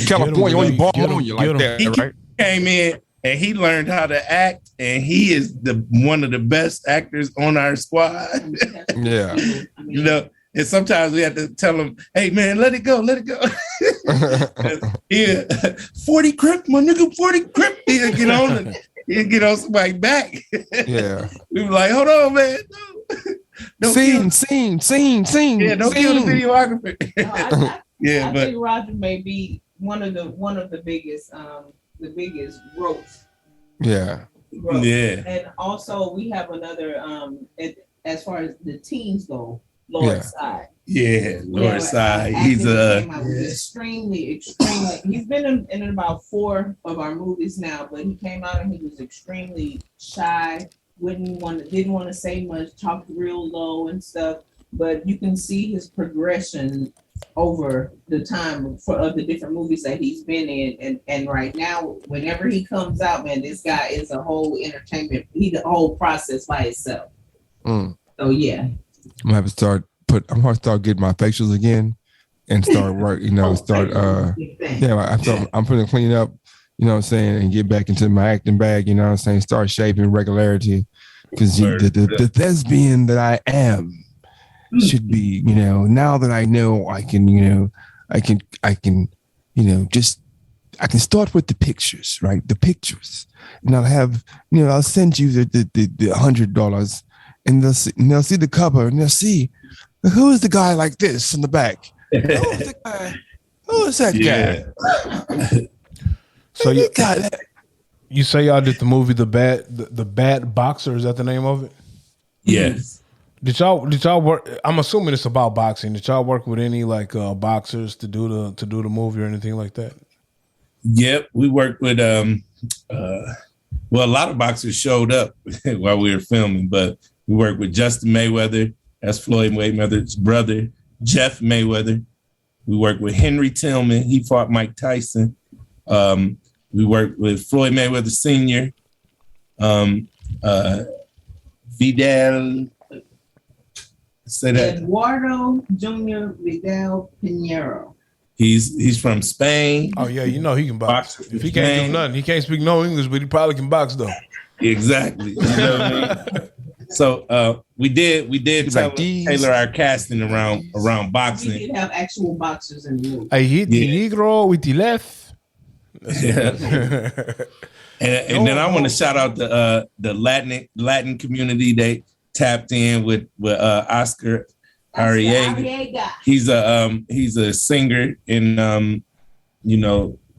California only ball on you like that, right? He came in and he learned how to act, and he is one of the best actors on our squad. Yeah. And sometimes we have to tell him, hey man, let it go. Yeah, 40 Crip, my nigga, 40 Crip. He'll get on somebody's back. Yeah. We were like, hold on, man. Scene. Yeah, don't kill the videographer. I think Roger may be one of the biggest growth. Yeah. growth. Yeah. And also we have another as far as the teens go, Lord Side. Yeah, Lord Side. He's extremely. He's been in about 4 of our movies now, but he came out and he was extremely shy. Didn't want to say much, talked real low and stuff. But you can see his progression over the time of the different movies that he's been in, and right now, whenever he comes out, man, this guy is a whole entertainment. He's the whole process by itself. So yeah, I'm gonna start getting my facials again and start work. I'm putting clean up. You know what I'm saying, and get back into my acting bag. You know what I'm saying, start shaping regularity because the thespian that I am should be, now that I know I can, I can start with the pictures, right? The pictures, and I'll have, I'll send you the $100, and they'll see the cover, and they'll see who is the guy like this in the back. Who is that guy? So you say y'all did the movie the Bad Boxer? Is that the name of it? Yes. Did y'all work? I'm assuming it's about boxing. Did y'all work with any boxers to do the movie or anything like that? Yep, we worked with a lot of boxers showed up while we were filming, but we worked with Justin Mayweather, that's Floyd Mayweather's brother, Jeff Mayweather. We worked with Henry Tillman, he fought Mike Tyson. We worked with Floyd Mayweather Sr., Vidal. Say that. Eduardo Jr. Vidal Pinheiro. He's from Spain. Oh yeah, he can box. If he can't do nothing, he can't speak no English, but he probably can box though. Exactly. You know what I mean? So we did tailor our casting around boxing. We did have actual boxers in the movie. I hit the Negro with the left. Yeah. and then I want to shout out the Latin community. They tapped in with Oscar Arriaga. He's a singer in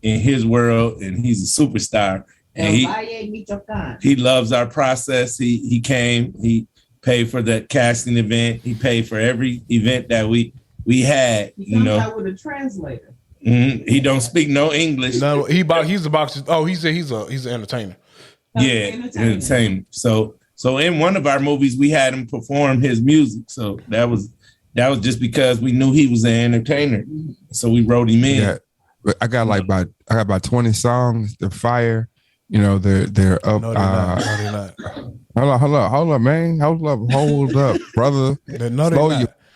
his world, and he's a superstar. And he loves our process. He came. He paid for the casting event. He paid for every event that we had. He comes out with a translator. Mm-hmm. He don't speak no English. No, he's a boxer. Oh, he's an entertainer. Yeah, entertainer. So in one of our movies, we had him perform his music. So that was just because we knew he was an entertainer. So we wrote him in. Yeah, but I got about 20 songs. They're fire. They're up. No, they're not. Hold up, man. Hold up, brother.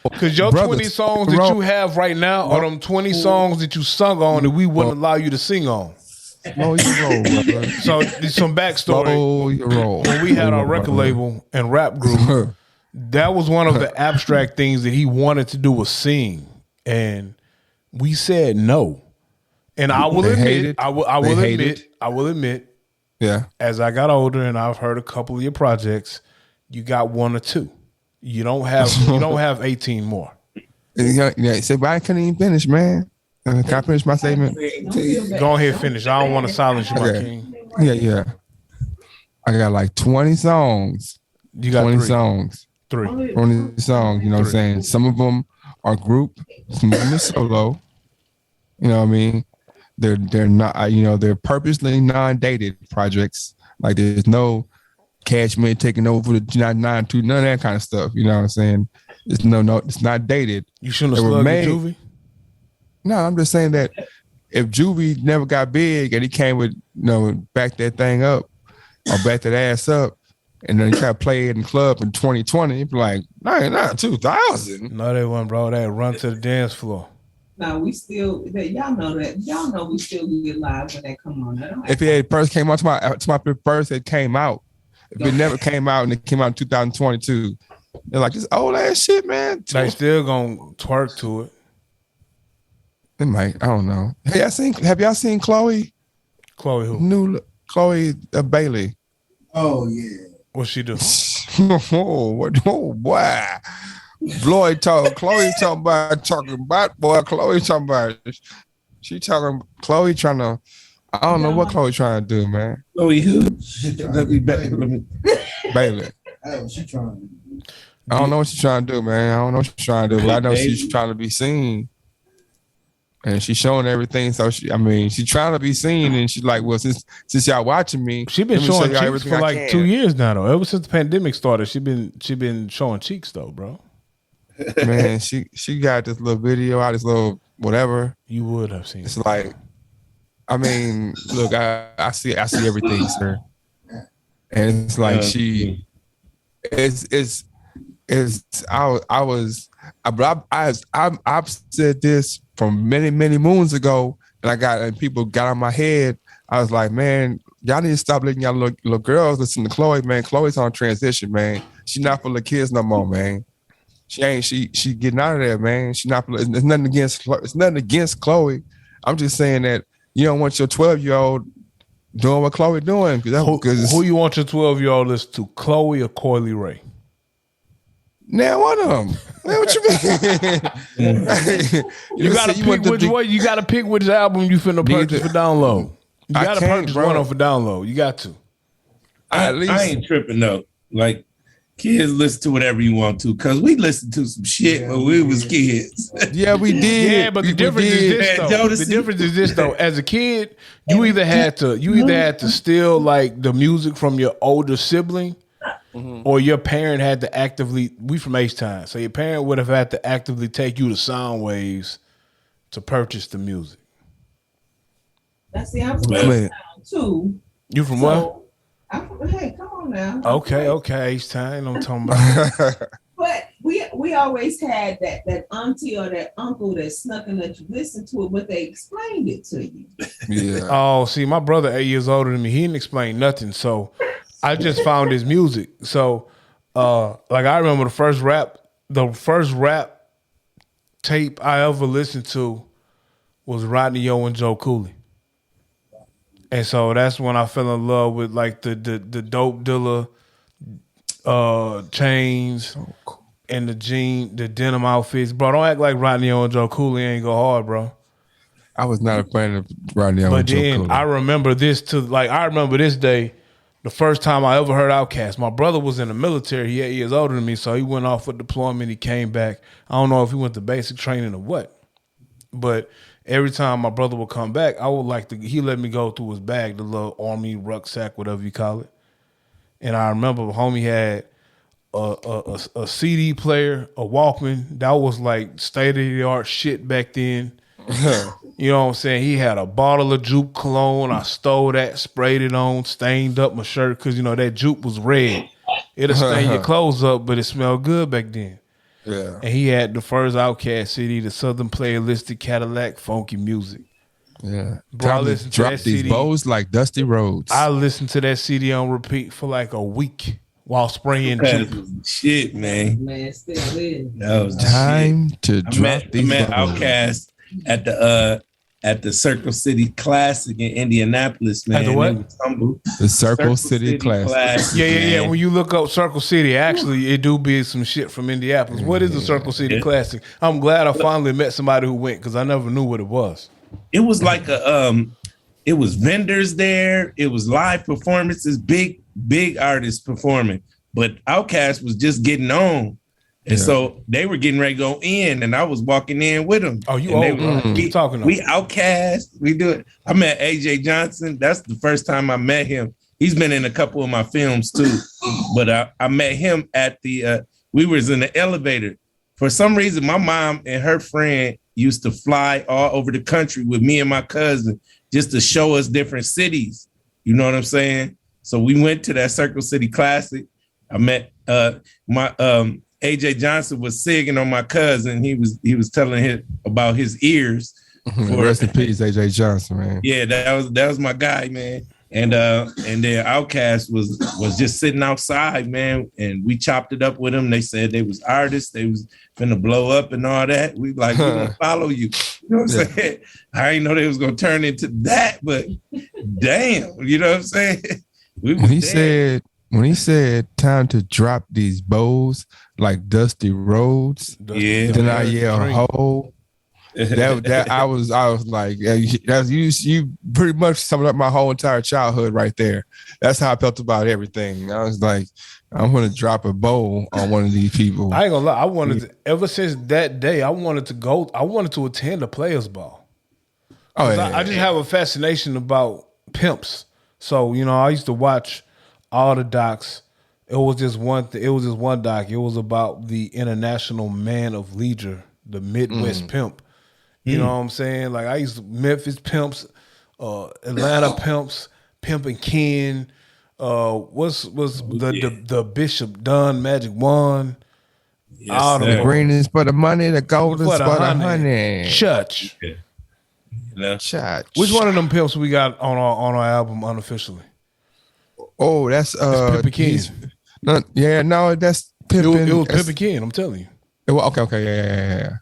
Because your 20 songs that you have right now are them 20 songs that you sung on that we wouldn't allow you to sing on. Slow your roll, brother. So some backstory. Slow your roll. When we had our record label and rap group, that was one of the abstract things that he wanted to do was sing, and we said no. And I will admit, yeah. As I got older and I've heard a couple of your projects, you got 1 or 2. You don't have 18 more. Yeah. So why couldn't even finish, man? Can I finish my statement? Go ahead, finish. I don't want to silence you, my king. Yeah. I got like 20 songs. You got 20 3. songs. 3. 20 songs. You know what I'm saying? Some of them are group, some of them are solo. You know what I mean? They're not. They're purposely non-dated projects. Like there's no Cash Money taking over the 992, none of that kind of stuff. You know what I'm saying? It's it's not dated. You shouldn't have slugged Juvie? No, I'm just saying that if Juvie never got big and he came with, back that thing up or back that ass up, and then he tried to play it in the club in 2020, he'd be like, not 2000. No, they won't, bro. They run to the dance floor. No, we still, y'all know we still get live when they come on. If it first came out to my first, it came out. If it never came out and it came out in 2022, they're like, this old ass shit, man. They still gonna twerk to it. It might. I don't know. Have y'all seen Chloe? Chloe who? Chloe Bailey. Oh yeah. What she do? Oh boy. Chloe talking about boy. Chloe talking about. Chloe trying to. I don't know what Chloe trying to do, man. Chloe who? Let me back. Bailey. Oh, she trying. I don't know what she's trying to do, man. I don't know what she's trying to do, but I know she's trying to be seen. And she's showing everything. So she's trying to be seen. And she's like, well, since y'all watching me, she been showing cheeks for like 2 years now, though. Ever since the pandemic started, she been showing cheeks, though, bro. Man, she got this little video out, this little whatever. You would have seen. It's like, I mean, look, I see everything, sir. And it's like I've said this from many moons ago, and people got on my head. I was like, man, y'all need to stop letting y'all little girls listen to Chloe, man. Chloe's on transition, man. She not for the kids no more, man. She getting out of there, man. She not. It's nothing against Chloe. I'm just saying that you don't want your 12-year-old doing what Chloe doing. Who you want your 12-year-old listen to, Chloe or Coily Ray? Now one of them. Man, what you mean? You gotta pick which one. You gotta pick which album you finna purchase for download. You gotta purchase one of them for download. You got to. I ain't tripping though. Like, kids listen to whatever you want to, cause we listened to some shit when we was kids. Yeah, we did. Yeah, but the difference is this though. As a kid, you either had to steal like the music from your older sibling, or your parent had to actively. We from H-Town, so your parent would have had to actively take you to Soundwaves to purchase the music. That's the I'm from H-Town too. You from what? Hey, come on now. Okay, H-Town. I'm talking about. But we always had that auntie or that uncle that snuck in that you listened to it, but they explained it to you. Yeah. Oh, see, my brother 8 years older than me. He didn't explain nothing, so I just found his music. So, like I remember the first rap tape I ever listened to was Rodney O and Joe Cooley. And so that's when I fell in love with like the dope dealer chains and the denim outfits. Bro, don't act like Rodney O and Joe Cooley ain't go hard, bro. I was not a fan of Rodney O and Joe Cooley. But then I remember this day, the first time I ever heard Outkast. My brother was in the military. He 8 years older than me, so he went off for deployment. He came back. I don't know if he went to basic training or what, but every time my brother would come back, he let me go through his bag, the little army rucksack, whatever you call it. And I remember homie had a CD player, a Walkman. That was like state-of-the-art shit back then. You know what I'm saying? He had a bottle of Jupe cologne. I stole that, sprayed it on, stained up my shirt because, that Jupe was red. It'll stain your clothes up, but it smelled good back then. Yeah. And he had the first Outkast CD, the Southern Playalistic Cadillac Funky Music. Yeah. Bro, I listened to drop that these CD. bows like Dusty Rhodes. I listened to that CD on repeat for like a week while spraying Jupe. Shit, man. Man, still is. That was time to drop these bows. I met bows. Outkast at the Circle City Classic in Indianapolis, man. At the what? It was humble. The Circle City Classic. Yeah. When you look up Circle City, actually, it do be some shit from Indianapolis. What is the Circle City Classic? I'm glad I finally met somebody who went because I never knew what it was. It was like it was vendors there. It was live performances, big artists performing. But Outkast was just getting on. And so they were getting ready to go in, and I was walking in with them. Oh, you old? We Outkast. We do it. I met AJ Johnson. That's the first time I met him. He's been in a couple of my films too. But I met him at the. We was in the elevator. For some reason, my mom and her friend used to fly all over the country with me and my cousin just to show us different cities. You know what I'm saying? So we went to that Circle City Classic. I met my AJ Johnson was singing on my cousin. He was telling him about his ears. Rest in peace, AJ Johnson, man. Yeah, that was my guy, man. And then Outkast was just sitting outside, man, and we chopped it up with them. They said they was artists, they was finna blow up and all that. We like, we gonna follow you. You know what I'm saying? I didn't know they was gonna turn into that, but damn, you know what I'm saying? When he said time to drop these bows like Dusty Rhodes, then I yell ho. that I was like, yeah, you pretty much summed up my whole entire childhood right there. That's how I felt about everything. I was like, I'm gonna drop a bowl on one of these people. I ain't gonna lie. I wanted to, ever since that day, I wanted to attend a Players Ball. Oh, yeah, I just have a fascination about pimps. So, I used to watch all the docs. It was just one doc. It was about the International Man of Leisure, the Midwest pimp. You know what I'm saying? Like I used to Memphis pimps, Atlanta pimps, Pimpin' Ken. What's the Bishop Dunn Magic Wand? Yes, The green is for the money, the gold is for the honey. Church. Church. Which one of them pimps we got on our album unofficially? Oh, that's Pimpin' Ken. That's Pimpin'. It was Pimpin' Ken. I'm telling you. Okay, yeah.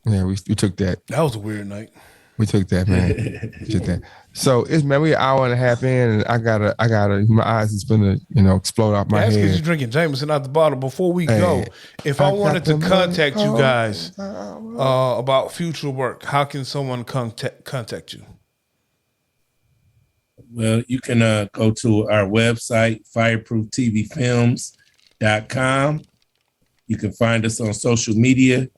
We took that. That was a weird night. We took that, man. We took that. So we an hour and a half in, and I gotta. My eyes is gonna, explode off my That's because head. you're drinking Jameson out the bottle. Before we go, if I wanted to contact you guys about future work, how can someone contact you? Well, you can go to our website, fireprooftvfilms.com. You can find us on social media.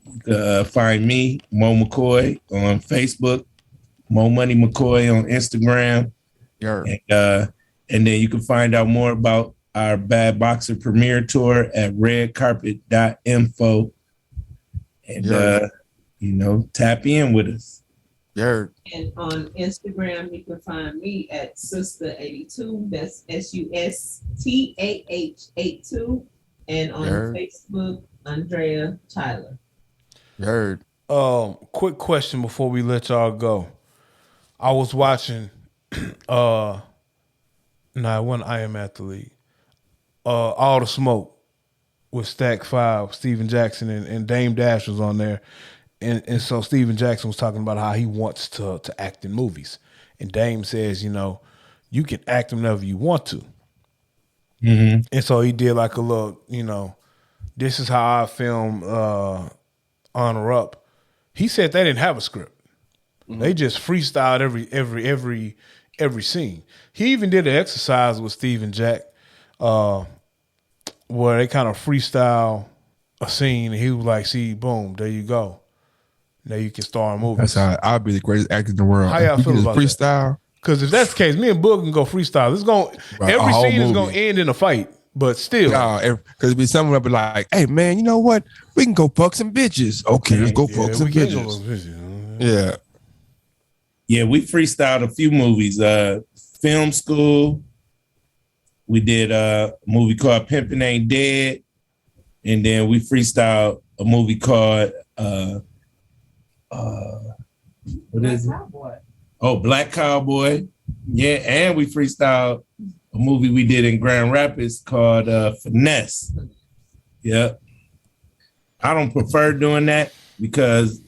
You can find me, Mo McCoy, on Facebook, Mo Money McCoy on Instagram. And then you can find out more about our Bad Boxer premiere tour at redcarpet.info. And, tap in with us. Yeah. And on Instagram, you can find me at Sister82. That's SUSTAH82. And on Facebook, Andrea Tyler. Heard. Quick question before we let y'all go. I was watching it wasn't I Am Athlete. All the Smoke with Stack 5, Steven Jackson and Dame Dash was on there. And so Steven Jackson was talking about how he wants to act in movies. And Dame says, you can act whenever you want to. Mm-hmm. And so he did like a little, this is how I film Honor Up. He said they didn't have a script. Mm-hmm. They just freestyled every scene. He even did an exercise with Steve and Jack where they kind of freestyle a scene and he was like, see, boom, there you go. Now you can star in movies. That's how I'll be the greatest actor in the world. How y'all feel about freestyle? Because if that's the case, me and Boog can go freestyle. Every scene is going to end in a fight, but still. No, because it'd be someone up and like, hey, man, you know what? We can go fuck some bitches. Okay, let's go fuck some bitches. Yeah. Yeah, we freestyled a few movies. Film School. We did a movie called Pimpin' Ain't Dead. And then we freestyled a movie called what is it? Cowboy. Oh, Black Cowboy. Yeah, and we freestyled a movie we did in Grand Rapids called Finesse. Yeah. I don't prefer doing that because,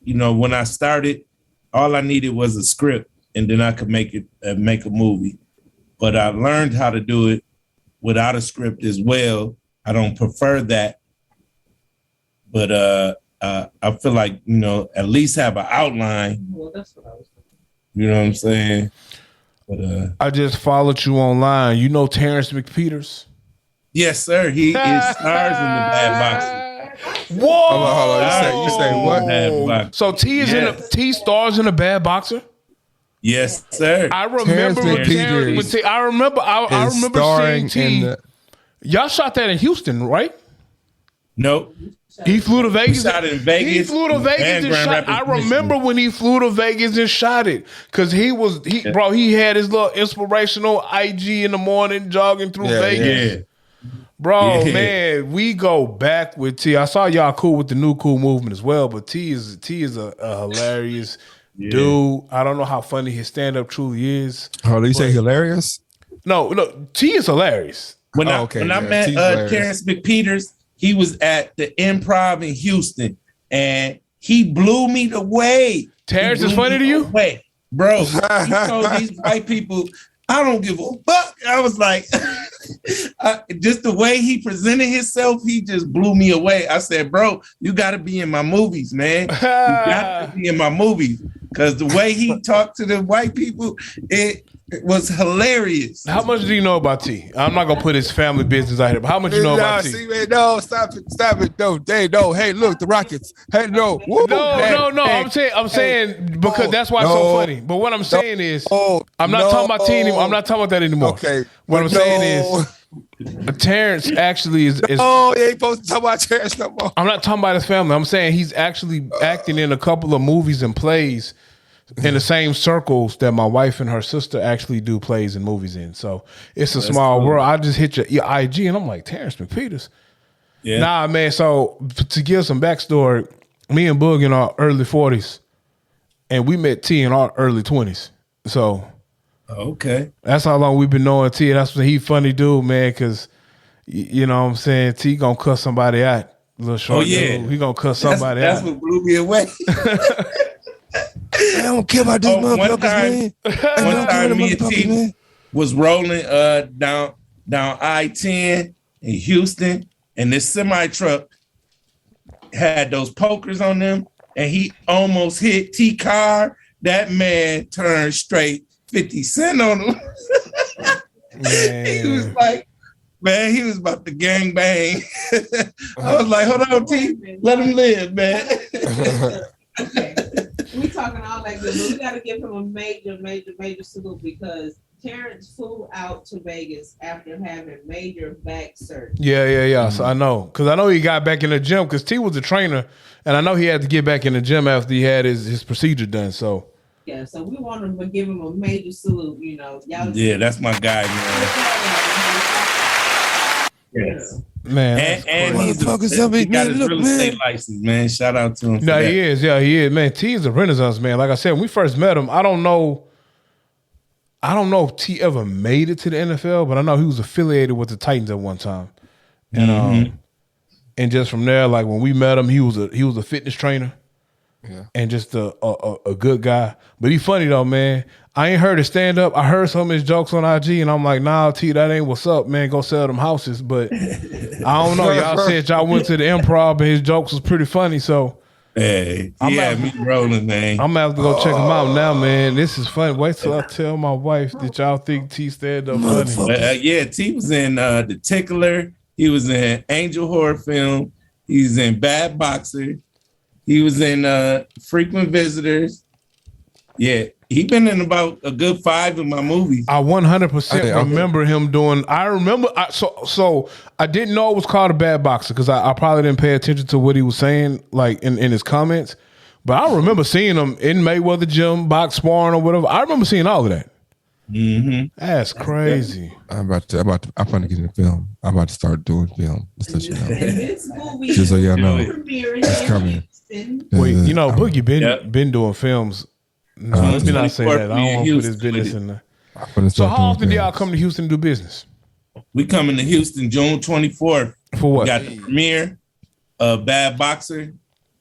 when I started, all I needed was a script and then I could make a movie. But I learned how to do it without a script as well. I don't prefer that. But I feel like, at least have an outline. Well, that's what I was thinking. You know what I'm saying? But I just followed you online. You know Terrence McPeters? Yes, sir. He stars in the Bad Boxer. Whoa! Hold on. You say what? Bad So T stars in a Bad Boxer? Yes, sir. I remember I remember seeing T. Y'all shot that in Houston, right? Nope. He flew to Vegas. We shot it in Vegas. He flew to Vegas and shot. I remember when he flew to Vegas and shot it because he had his little inspirational IG in the morning jogging through Vegas. Yeah. Bro, man, we go back with T. I saw y'all cool with the New Cool movement as well, but T is a hilarious dude. I don't know how funny his stand up truly is. Oh, you say hilarious? No, T is hilarious. When I met Terrence McPeters, he was at the Improv in Houston, and he blew me away. Terrence is funny to you? Bro, he told these white people, I don't give a fuck. I was like, just the way he presented himself, he just blew me away. I said, bro, you got to be in my movies, man. You got to be in my movies. Because the way he talked to the white people, it was hilarious. How much do you know about T? I'm not gonna put his family business out here, but how much you know about T? See, man, no, stop it, no, no. Hey, look, the Rockets. Hey, no, No. Hey, I'm saying because that's why it's so funny. But what I'm saying is, I'm not talking about T anymore. I'm not talking about that anymore. Okay, what I'm saying is, Terrence actually is. Oh, you ain't supposed to talk about Terrence no more. I'm not talking about his family. I'm saying he's actually acting in a couple of movies and plays in the same circles that my wife and her sister actually do plays and movies in. So it's a small world. I just hit your IG and I'm like, Terrence McPeters. Yeah. Nah, man. So to give some backstory, me and Boog in our early 40s, and we met T in our early 20s. So okay, that's how long we've been knowing T. And that's what he funny dude, man, because you know what I'm saying, T gonna cuss somebody out. Little short dude. He gonna cuss somebody out. That's what blew me away. I don't care about this motherfuckers, man. One time me and T was rolling down I-10 in Houston, and this semi truck had those pokers on them, and he almost hit T car. That man turned straight 50 Cent on him. He was like, man, he was about to gang bang. I was like, hold on, T, let him live, man. We talking all like this, but we got to give him a major salute because Terrence flew out to Vegas after having major back surgery. Yeah. So I know, because I know he got back in the gym because T was a trainer, and I know he had to get back in the gym after he had his procedure done. So yeah, so we want to give him a major salute. You know, y'all. Yeah, that's my guy, man. Yes. Man, and he got his real estate license, man. Shout out to him. No, he is. Yeah, he is. Man, T is a Renaissance man. Like I said, when we first met him, I don't know if T ever made it to the NFL, but I know he was affiliated with the Titans at one time. And and just from there, like when we met him, he was a fitness trainer. Yeah. And just a good guy. But he funny though, man. I ain't heard his stand up. I heard some of his jokes on IG, and I'm like, nah, T, that ain't what's up, man. Go sell them houses. But I don't know. Y'all said y'all went to the Improv, and his jokes was pretty funny. So hey, me rolling, man. I'm gonna have to go check him out now, man. This is funny. Wait till I tell my wife that y'all think T stand up funny. Yeah, T was in The Tickler. He was in Angel Horror Film. He's in Bad Boxer. He was in Frequent Visitors. Yeah, he been in about a good 5 of my movies. I 100% remember him doing. I remember. So I didn't know it was called a Bad Boxer because I probably didn't pay attention to what he was saying, like in his comments. But I remember seeing him in Mayweather gym, box sparring or whatever. I remember seeing all of that. Mm-hmm. That's crazy. I'm about to get in the film. I'm about to start doing film. Just let you know. And this movie, just so y'all know, it's coming. Wait, you know, Boogie been doing films. No, let me not say that. I don't want to put his business in there. So how often do y'all come to Houston to do business? We coming to Houston June 24th. For what? We got the premiere of Bad Boxer.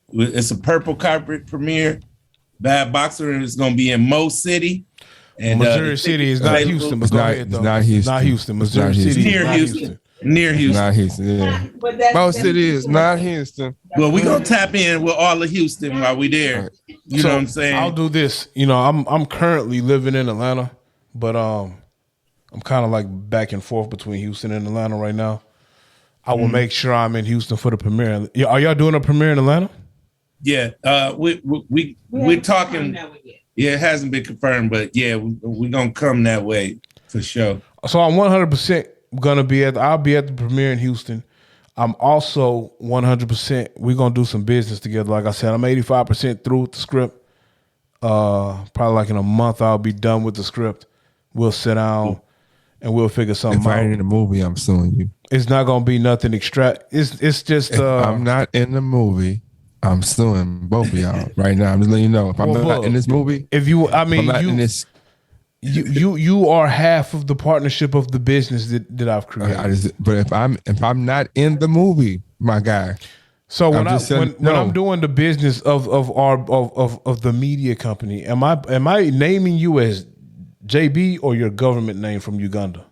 It's a purple carpet premiere. Bad Boxer is going to be in Mo City. And Missouri City is not Houston. But it's not Houston. Not Houston. Missouri City near Houston. Near Houston. Not Houston, yeah. Mo City is not Houston. Well, we're going to tap in with all of Houston while we there. You know what I'm saying? I'll do this. You know, I'm currently living in Atlanta, but I'm kind of like back and forth between Houston and Atlanta right now. I will make sure I'm in Houston for the premiere. Are y'all doing a premiere in Atlanta? Yeah. We're talking. Yeah, it hasn't been confirmed, but yeah, we're going to come that way for sure. So I'm 100% going to be I'll be at the premiere in Houston. I'm also 100%, we're going to do some business together. Like I said, I'm 85% through with the script. Probably like in a month, I'll be done with the script. We'll sit down and we'll figure something out. If I ain't in the movie, I'm suing you. It's not going to be nothing It's just. If I'm not in the movie, I'm suing both of y'all right now. I'm just letting you know. If I'm not in this movie, you are half of the partnership of the business that I've created. But if I'm not in the movie, my guy. So when I'm doing the business of the media company, am I naming you as JB or your government name from Uganda?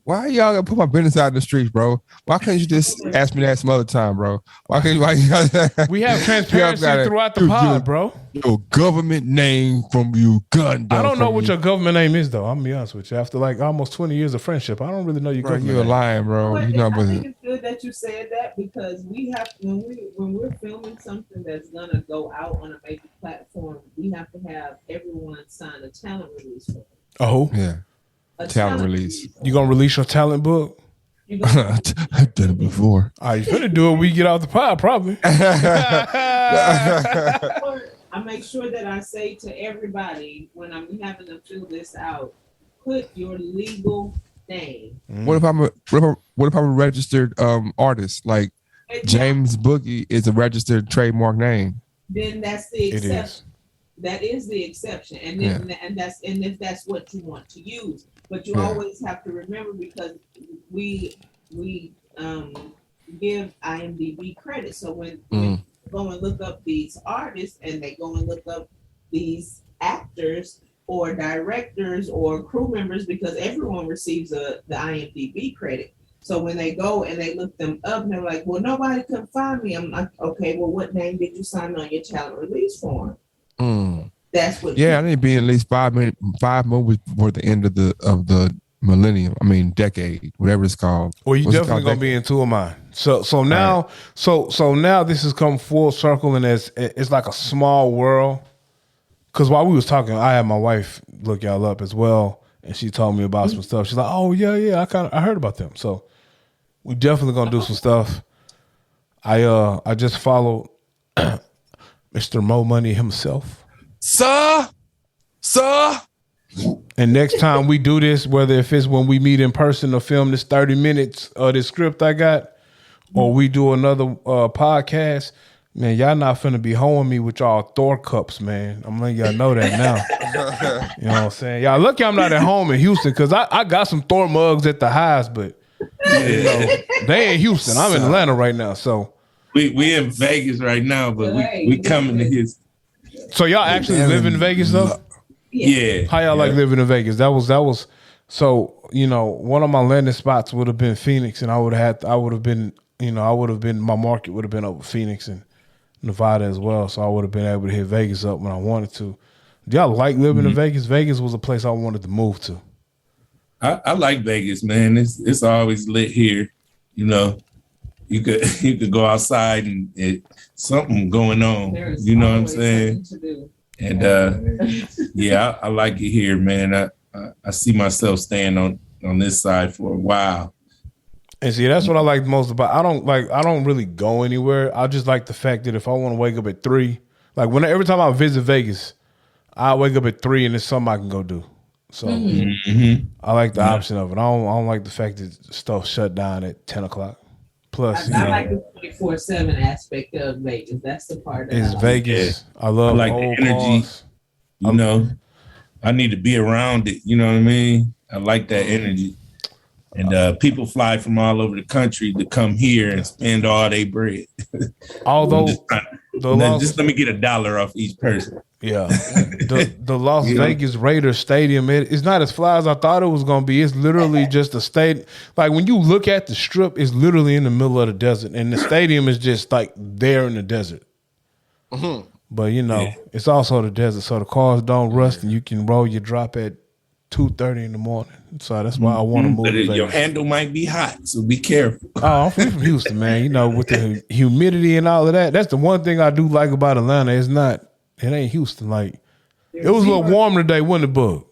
Why y'all gotta put my business out in the streets, bro? Why can't you just ask me that some other time, bro? Why can't you? We have transparency throughout the pod, bro. Your government name from Uganda. I don't know what your government name is, though. I'm gonna be honest with you. After like almost 20 years of friendship, I don't really know your government You're name. lying, bro. But You know, I think it's good that you said that because we have when we're filming something that's gonna go out on a major platform, we have to have everyone sign a talent release form. Oh, yeah. Talent release. You gonna release your talent book? I've done it before. All right, you finna do it. We get out the pod, probably. I make sure that I say to everybody when I'm having them fill this out, put your legal name. What if I'm a registered artist? Like James Boogie is a registered trademark name. Then that's the It exception. is. That is the exception, and then and if that's what you want to use, but you always have to remember because we give IMDb credit. So when you go and look up these artists and they go and look up these actors or directors or crew members, because everyone receives the IMDb credit. So when they go and they look them up and they're like, well, nobody can find me. I'm like, okay, well, what name did you sign on your talent release form? That's what. Yeah, I need to be at least 5 movies before the end of the millennium. I mean, decade, whatever it's called. Well, you definitely gonna be in two of mine. So now, so now this has come full circle, and it's like a small world. Because while we was talking, I had my wife look y'all up as well, and she told me about some stuff. She's like, "Oh yeah, I heard about them." So we definitely gonna do some stuff. I just followed Mr. Mo Money himself. Sir. And next time we do this, whether if it's when we meet in person to film this 30 minutes of this script I got, or we do another podcast, man, y'all not finna be hoeing me with y'all Thor cups, man. I'm letting y'all know that now. You know what I'm saying? Y'all lucky I'm not at home in Houston, because I got some Thor mugs at the highs, but you know, they ain't Houston. I'm in Atlanta right now, so. We in Vegas right now, but we coming to his. So y'all actually live in Vegas though? Yeah. How y'all like living in Vegas? That was so, you know, one of my landing spots would have been Phoenix, and my market would have been over Phoenix and Nevada as well. So I would have been able to hit Vegas up when I wanted to. Do y'all like living in Vegas? Vegas was a place I wanted to move to. I like Vegas, man. It's always lit here. You know, you could go outside and something going on. You know what I'm saying? And yeah, I like it here, man. I see myself staying on this side for a while. And see, that's what I like most about. I don't really go anywhere. I just like the fact that if I want to wake up at 3, like every time I visit Vegas, I wake up at 3 and it's something I can go do. So I like the option of it. I don't like the fact that stuff shut down at 10 o'clock. Plus, I like the 24/7 aspect of Vegas. That's the part. It's Vegas. I love like the energy. Cars. You know, I need to be around it. You know what I mean? I like that energy. And people fly from all over the country to come here and spend all their bread. Although, just let me get $1 off each person. Yeah, the Las Vegas Raiders stadium, it's not as fly as I thought it was going to be. It's literally just a stadium. Like when you look at the strip, it's literally in the middle of the desert, and the stadium is just like there in the desert. But you know, it's also the desert, so the cars don't rust, and you can roll your drop at 2:30 in the morning. So that's why I want to move. But your handle might be hot, so be careful. Oh, I'm from Houston, man. You know, with the humidity and all of that, that's the one thing I do like about Atlanta. It ain't Houston. Like, it was a little warm today, wasn't it, Bug?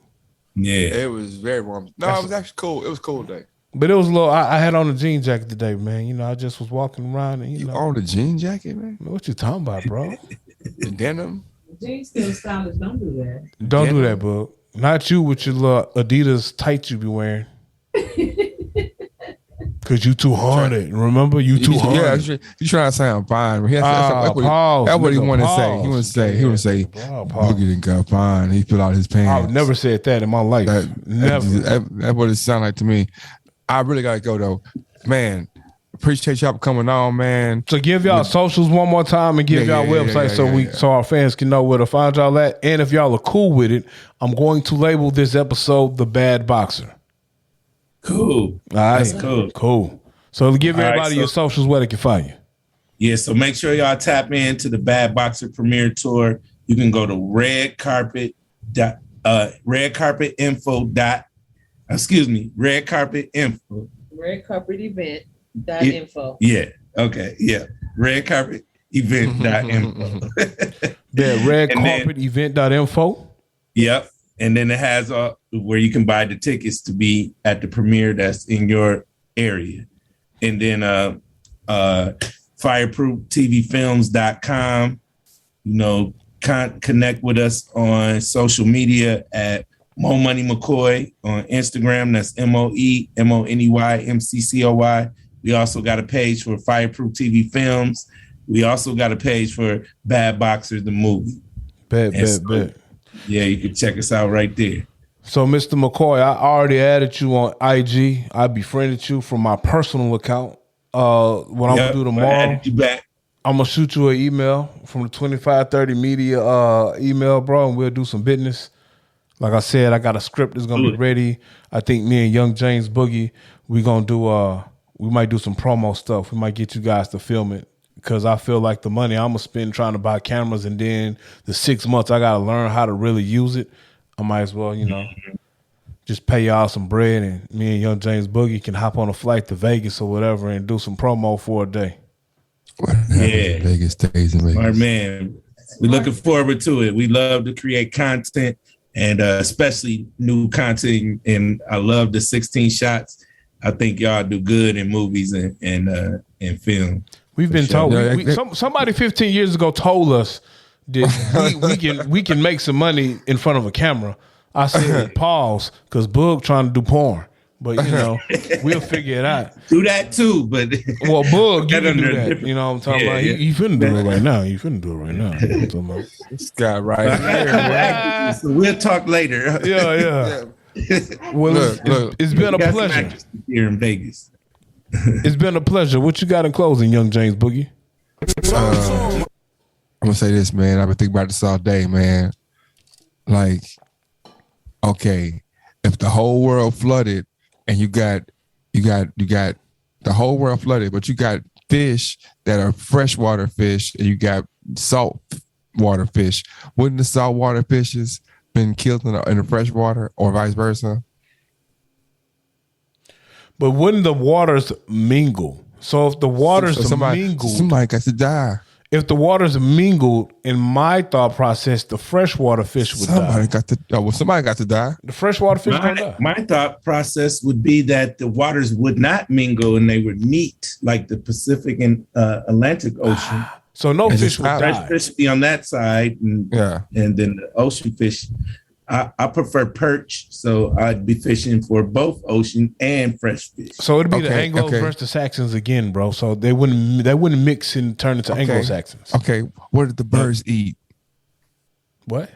Yeah. It was very warm. No, it was actually cool. It was a cool day. But it was a little, I had on a jean jacket today, man. You know, I just was walking around and, you know. On the jean jacket, man? What you talking about, bro? The denim? Jeans still stylish. Don't do that. Don't do that, Bug. Not you with your little Adidas tights you be wearing. Cause you too haunted. Remember, you too haunted. Yeah, you trying to sound fine. That's what he wanted to say. He would say, Boogie done got fine. He put out his pants. I've never said that in my life. Never. That's what it sounded like to me. I really gotta go though, man. Appreciate y'all for coming on, man. So give y'all socials one more time and give y'all website so our fans can know where to find y'all at. And if y'all are cool with it, I'm going to label this episode The Bad Boxer. Cool. All right. That's cool. Cool. So give everybody your socials where they can find you. Yeah, so make sure y'all tap into the Bad Boxer premiere tour. You can go to redcarpetinfo. Redcarpetevent.info. Yeah. Okay. Yeah. Redcarpetevent.info. Yeah, redcarpetevent.info. Yep. And then it has where you can buy the tickets to be at the premiere that's in your area. And then fireprooftvfilms.com. You know, connect with us on social media at Mo Money McCoy on Instagram. That's MOEMONEYMCCOY. We also got a page for Fireproof TV Films. We also got a page for Bad Boxers, the movie. Bet. Yeah, you can check us out right there. So, Mr. McCoy, I already added you on IG. I befriended you from my personal account. What I'm gonna do tomorrow, I'm gonna shoot you an email from the 2530 Media email, bro, and we'll do some business. Like I said, I got a script that's gonna be ready. I think me and Young James Boogie, we might do some promo stuff. We might get you guys to film it because I feel like the money I'm gonna spend trying to buy cameras and then the 6 months I gotta learn how to really use it. I might as well, just pay y'all some bread and me and Young James Boogie can hop on a flight to Vegas or whatever and do some promo for a day. Yeah. Vegas stays in Vegas. Our man, we're looking forward to it. We love to create content and especially new content. And I love the 16 shots. I think y'all do good in movies and film. We've been told. Somebody 15 years ago told us that we can make some money in front of a camera. I said pause because Boog trying to do porn, but we'll figure it out. Do that too, but Boog, you can do that. You know what I'm talking about? He finna do it right now. You finna do it right now. This guy right here. So we'll talk later. Yeah. Well, it's been a pleasure here in Vegas. It's been a pleasure. What you got in closing, Young James Boogie? I'm gonna say this, man. I've been thinking about this all day, man. Like, okay, if the whole world flooded and you got the whole world flooded, but you got fish that are freshwater fish and you got salt water fish, wouldn't the saltwater fishes been killed in the freshwater or vice versa? But wouldn't the waters mingle? So if the waters mingle, somebody got to die. If the waters mingled, in my thought process, the freshwater fish would die. Somebody got to die. The freshwater fish gonna die. My thought process would be that the waters would not mingle and they would meet like the Pacific and Atlantic Ocean. So no fish would die. Fresh fish be on that side, and then the ocean fish. I prefer perch, so I'd be fishing for both ocean and fresh fish. So it'd be the Anglos versus the Saxons again, bro. So they wouldn't mix and turn into Anglo-Saxons. Okay, what did the birds eat? What?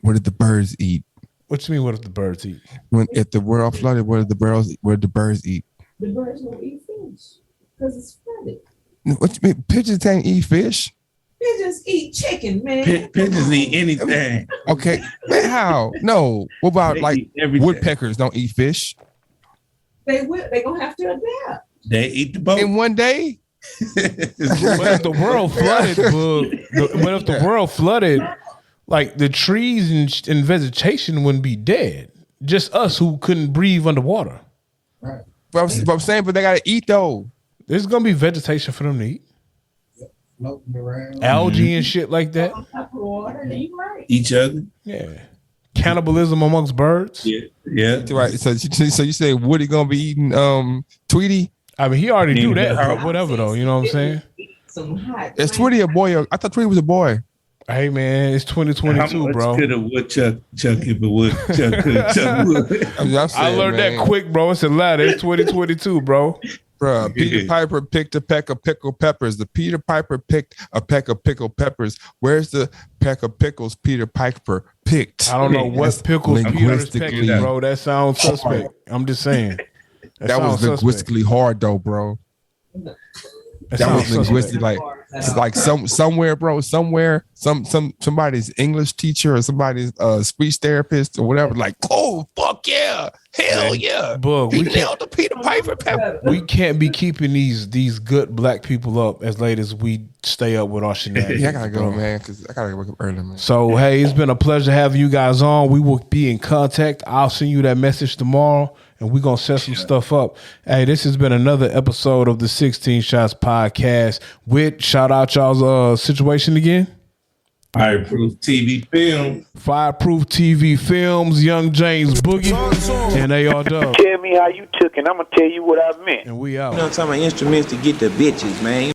What did the birds eat? What you mean? What did the birds eat? If the world flooded, what did the birds eat? The birds won't eat fish because it's flooded. What you mean? Pigeons can't eat fish? Pigeons eat chicken, man. Pigeons eat anything. Okay, man, how? No. What about woodpeckers don't eat fish? They will. They're gonna have to adapt. They eat the boat in one day. But if the world flooded, like the trees and vegetation wouldn't be dead. Just us who couldn't breathe underwater. Right. But I'm saying, but they gotta eat though. There's gonna be vegetation for them to eat. Floating around. Algae and shit like that. Each other. Yeah. Cannibalism amongst birds. Yeah. Right. So you say Woody gonna be eating Tweety? I mean, he already do that. But whatever though, you know what I'm saying? Is Tweety a boy? I thought Tweety was a boy. Hey man, it's 2022, bro. Could a woodchuck chuck if a woodchuck could chuck wood? I learned that quick, bro. It's a ladder. It's 2022, bro. Bruh, Peter Piper picked a peck of pickled peppers. The Peter Piper picked a peck of pickled peppers. Where's the peck of pickles Peter Piper picked? I don't know what pickles Peter's picking, bro. That sounds suspect. I'm just saying. That was linguistically hard, though, bro. That That was sounds linguistic. suspect. Like it's like somewhere, bro. Somewhere, somebody's English teacher or somebody's speech therapist or whatever. Like, oh fuck yeah, hell yeah, But he we nailed the Peter Piper pepper. We can't be keeping these good black people up as late as we stay up with our shenanigans. Yeah, I gotta go, bro. man, because I gotta wake up early, man. So hey, it's been a pleasure having you guys on. We will be in contact. I'll send you that message tomorrow, and we're gonna set some stuff up. Hey, this has been another episode of the 16 Shots Podcast. With shout out y'all's situation again. Fireproof TV Film. Fireproof TV Films, Young James Boogie, and AR Dub. Tell me how you took, and I'm gonna tell you what I meant. And we out. You know what I'm talking about? Instruments to get the bitches, man.